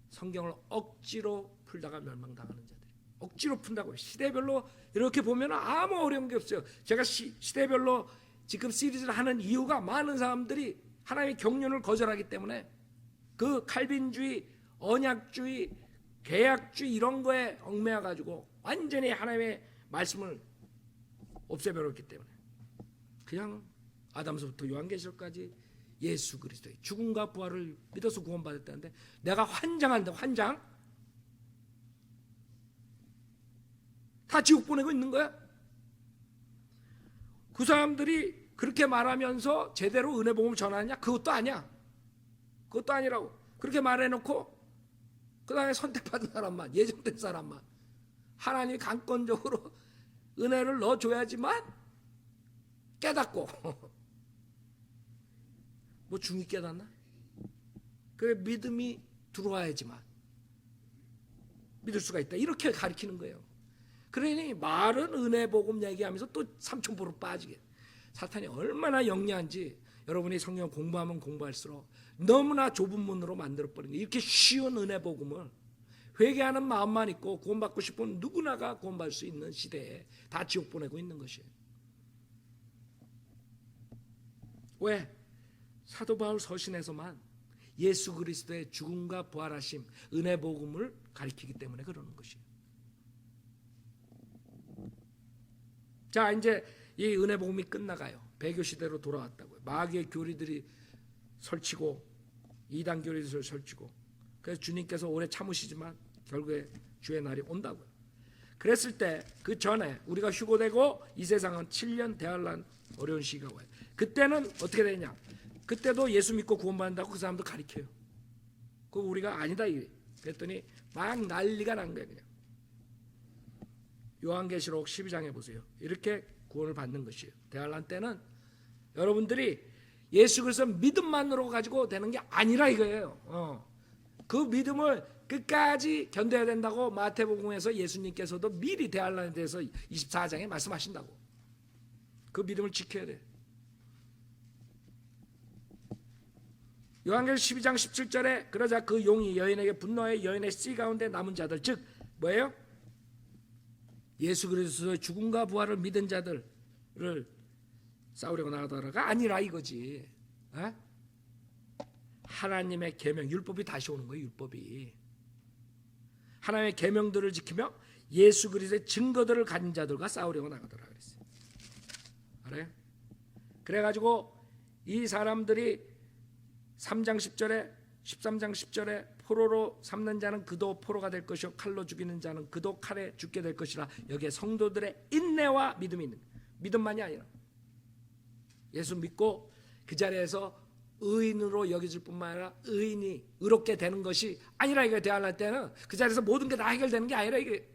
성경을 억지로 풀다가 멸망당하는 자들. 억지로 푼다고요. 시대별로 이렇게 보면 아무 어려운 게 없어요. 제가 시대별로 지금 시리즈를 하는 이유가 많은 사람들이 하나님의 경륜을 거절하기 때문에 그 칼빈주의, 언약주의, 계약주의 이런 거에 얽매여 가지고 완전히 하나님의 말씀을 없애버렸기 때문에 그냥 아담서부터 요한계시록까지 예수 그리스도의 죽음과 부활을 믿어서 구원받았다는데 내가 환장한다. 환장. 다 지옥 보내고 있는 거야. 그 사람들이 그렇게 말하면서 제대로 은혜 복음을 전하느냐? 그것도 아니야. 그것도 아니라고. 그렇게 말해놓고 그 다음에 선택받은 사람만, 예정된 사람만 하나님이 강권적으로 은혜를 넣어줘야지만 깨닫고 뭐 중이 깨닫나? 그래 믿음이 들어와야지만 믿을 수가 있다. 이렇게 가르치는 거예요. 그러니 말은 은혜 복음 얘기하면서 또 삼천포로 빠지게. 사탄이 얼마나 영리한지 여러분이 성경 공부하면 공부할수록 너무나 좁은 문으로 만들어버린 거예요. 이렇게 쉬운 은혜 복음을 회개하는 마음만 있고 구원받고 싶은 누구나가 구원받을 수 있는 시대에 다 지옥 보내고 있는 것이에요. 왜? 사도 바울 서신에서만 예수 그리스도의 죽음과 부활하심, 은혜 복음을 가리키기 때문에 그러는 것이에요. 자, 이제 이 은혜 복음이 끝나가요. 배교 시대로 돌아왔다고요. 마귀의 교리들이 설치고 이단 교리들을 설치고 그래서 주님께서 오래 참으시지만 결국에 주의 날이 온다고요. 그랬을 때 그 전에 우리가 휴고되고 이 세상은 7년 대환란 어려운 시기가 와요. 그때는 어떻게 되냐? 그때도 예수 믿고 구원받는다고 그 사람도 가리켜요. 그거 우리가 아니다 그랬더니 막 난리가 난 거예요. 그냥. 요한계시록 12장에 보세요. 이렇게 구원을 받는 것이에요. 대환란 때는 여러분들이 예수 그리스도 믿음만으로 가지고 되는 게 아니라 이거예요. 그 믿음을 끝까지 견뎌야 된다고 마태복음에서 예수님께서도 미리 대환란에 대해서 24장에 말씀하신다고. 그 믿음을 지켜야 돼. 요한계시록 12장 17절에 그러자 그 용이 여인에게 분노하여 여인의 씨 가운데 남은 자들 즉 뭐예요? 예수 그리스도의 죽음과 부활을 믿은 자들을 싸우려고 나가더라가 아니라 이거지. 에? 하나님의 계명, 율법이 다시 오는 거예요. 율법이 하나님의 계명들을 지키며 예수 그리스도의 증거들을 가진 자들과 싸우려고 나가더라 그랬어요. 알아요? 그래가지고 이 사람들이 3장 10절에 13장 10절에 포로로 삼는 자는 그도 포로가 될 것이요 칼로 죽이는 자는 그도 칼에 죽게 될 것이라. 여기에 성도들의 인내와 믿음이 있는 거예요. 믿음만이 아니라 예수 믿고 그 자리에서 의인으로 여겨질 뿐만 아니라 의인이 의롭게 되는 것이 아니라 이게 대화할 때는 그 자리에서 모든 게 다 해결되는 게 아니라 이게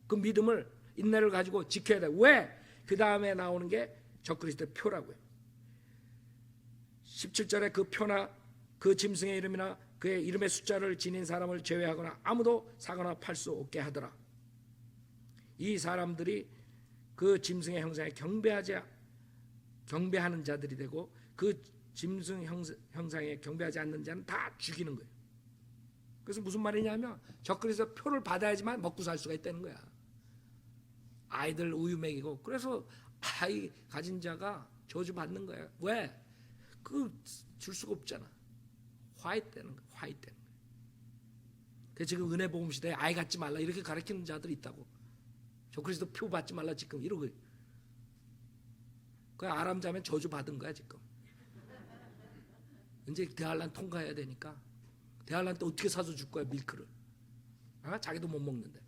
그 믿음을 인내를 가지고 지켜야 돼. 왜? 그 다음에 나오는 게 적그리스도의 표라고요. 17절에 그 표나 그 짐승의 이름이나 그의 이름의 숫자를 지닌 사람을 제외하거나 아무도 사거나 팔 수 없게 하더라. 이 사람들이 그 짐승의 형상에 경배하는 자들이 되고 그 짐승 형상에 경배하지 않는 자는 다 죽이는 거예요. 그래서 무슨 말이냐면 적그리스도 표를 받아야지만 먹고 살 수가 있다는 거야. 아이들 우유 먹이고. 그래서 아이 가진 자가 저주 받는 거야. 왜? 그 줄 수가 없잖아. 화해되는 거야. 화해되는 거야. 그래서 지금 은혜 복음 시대에 아이 갖지 말라 이렇게 가르치는 자들이 있다고. 적그리스도 표 받지 말라 지금 이러고. 그 아람 자면 저주 받은 거야 지금. 이제 대할란 통과해야 되니까. 대할란 때 어떻게 사서 줄 거야 밀크를. 자기도 못 먹는데.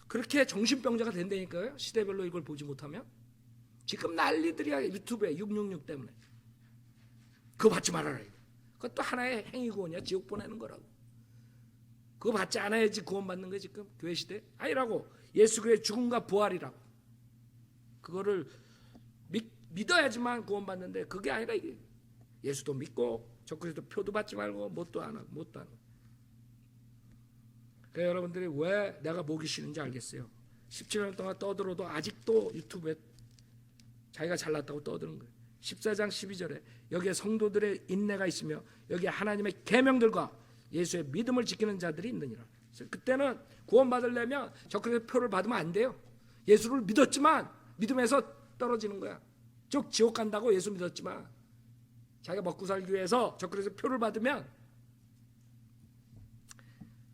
그렇게 정신병자가 된다니까요. 시대별로 이걸 보지 못하면. 지금 난리들이야 유튜브에 666 때문에. 그거 받지 말아라. 그것도 하나의 행위구원이야. 지옥 보내는 거라고. 그거 받지 않아야지 구원받는 거야 지금 교회 시대. 아니라고. 예수 그리스도의 죽음과 부활이라고. 그거를 믿어야지만 구원받는데 그게 아니라 이게. 예수도 믿고 적그리스도 표도 받지 말고 뭣도 안 하고 뭣도 안 하고. 그러니까 여러분들이 왜 내가 목이 쉬는지 알겠어요. 17년 동안 떠들어도 아직도 유튜브에 자기가 잘났다고 떠드는 거예요. 14장 12절에 여기에 성도들의 인내가 있으며 여기에 하나님의 계명들과 예수의 믿음을 지키는 자들이 있느니라. 그때는 구원받으려면 적그리스도 표를 받으면 안 돼요. 예수를 믿었지만 믿음에서 떨어지는 거야. 즉 지옥 간다고 예수 믿었지만 자기가 먹고 살기 위해서 적그리스도 표를 받으면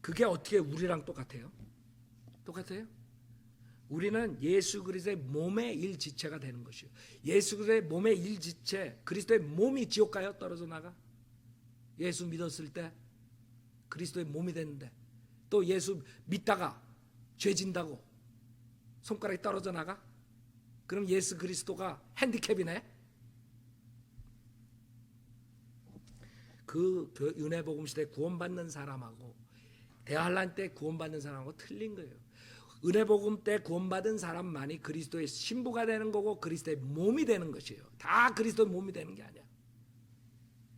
그게 어떻게 우리랑 똑같아요? 똑같아요? 우리는 예수 그리스도의 몸의 일지체가 되는 것이요. 예수 그리스도의 몸의 일지체, 그리스도의 몸이 지옥 가요? 떨어져 나가? 예수 믿었을 때 그리스도의 몸이 됐는데 또 예수 믿다가 죄 진다고 손가락이 떨어져 나가? 그럼 예수 그리스도가 핸디캡이네? 그 은혜 복음 시대 구원받는 사람하고 대환란 때 구원받는 사람하고 틀린 거예요. 은혜 복음 때 구원받은 사람만이 그리스도의 신부가 되는 거고 그리스도의 몸이 되는 것이에요. 다 그리스도의 몸이 되는 게 아니야.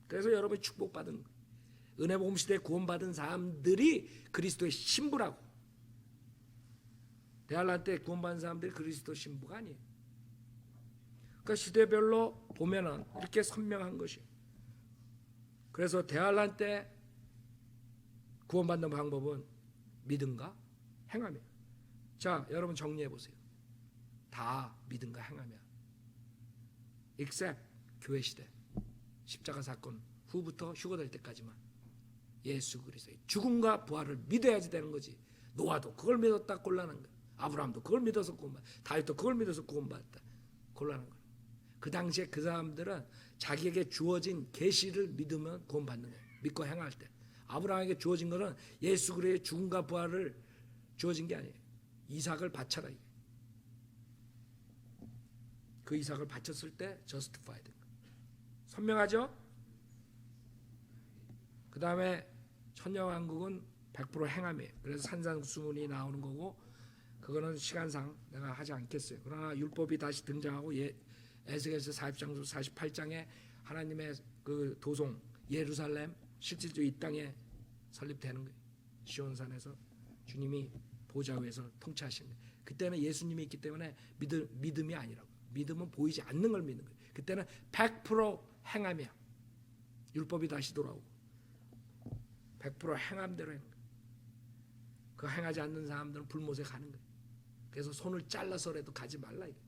그래서 여러분이 축복받은 거예요. 은혜 복음 시대에 구원받은 사람들이 그리스도의 신부라고. 대환란 때 구원받은 사람들이 그리스도 신부가 아니에요. 그러니까 시대별로 보면은 이렇게 선명한 것이에요. 그래서 대환란 때 구원받는 방법은 믿음과 행함이에요. 자, 여러분 정리해 보세요. 다 믿음과 행함이야. except 교회 시대 십자가 사건 후부터 휴거될 때까지만 예수 그리스도의 죽음과 부활을 믿어야지 되는 거지. 노아도 그걸 믿었다 곤란한 거야. 아브라함도 그걸 믿어서 구원받았다. 다윗도 그걸 믿어서 구원받았다. 곤란한 거야. 그 당시에 그 사람들은 자기에게 주어진 계시를 믿으면 구원받는 거예요. 믿고 행할 때. 아브라함에게 주어진 것은 예수 그리스도의 죽음과 부활을 주어진 게 아니에요. 이삭을 바쳐라. 그 이삭을 바쳤을 때 justified. 선명하죠? 그 다음에 천년왕국은 100% 행함이에요. 그래서 산상수훈이 나오는 거고 그거는 시간상 내가 하지 않겠어요. 그러나 율법이 다시 등장하고 에스겔서 40장 48장에 하나님의 그 도성 예루살렘 실질적으로 이 땅에 설립되는 거예요. 시온산에서 주님이 보좌 위에서 통치하시는 거예요. 그때는 예수님이 있기 때문에 믿음이 아니라고. 믿음은 보이지 않는 걸 믿는 거예요. 그때는 100% 행함이야. 율법이 다시 돌아오고 100% 행함대로 하는 거예요. 그거 행하지 않는 사람들은 불못에 가는 거예요. 그래서 손을 잘라서라도 가지 말라 이게.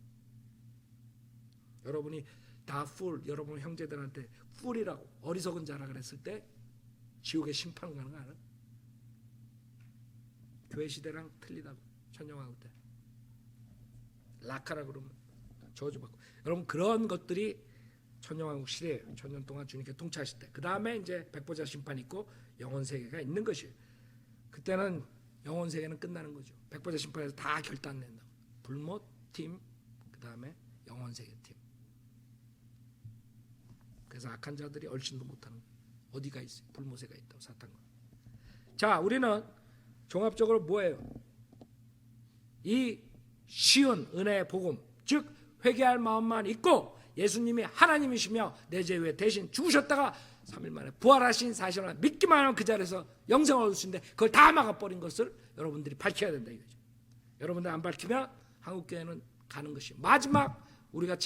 여러분이 다 여러분 형제들한테 뿔이라고 어리석은 자라 그랬을 때 지옥의 심판 가는 거 알아? 교회 시대랑 틀리다고. 천년왕국 때 라카라 그러면 저주받고. 여러분 그런 것들이 천년왕국 시대예요. 천년 동안 주님께 통치하실 때. 그 다음에 이제 백보자 심판 있고 영원 세계가 있는 것이에요. 그때는 영원 세계는 끝나는 거죠. 백보자 심판에서 다 결단낸다. 불못 팀, 그 다음에 영원 세계 팀. 그래서 악한 자들이 얼씬도 못하는 거예요. 어디가 있어요? 불못에가 있다고 사탄과. 자, 우리는 종합적으로 뭐예요? 이 쉬운 은혜의 복음, 즉 회개할 마음만 있고 예수님이 하나님이시며 내 죄 위에 대신 죽으셨다가 3일 만에 부활하신 사실을 믿기만 하면 그 자리에서 영생을 얻을 수 있는데 그걸 다 막아버린 것을 여러분들이 밝혀야 된다 이거죠. 여러분들 안 밝히면 한국교회는 가는 것이 마지막 우리가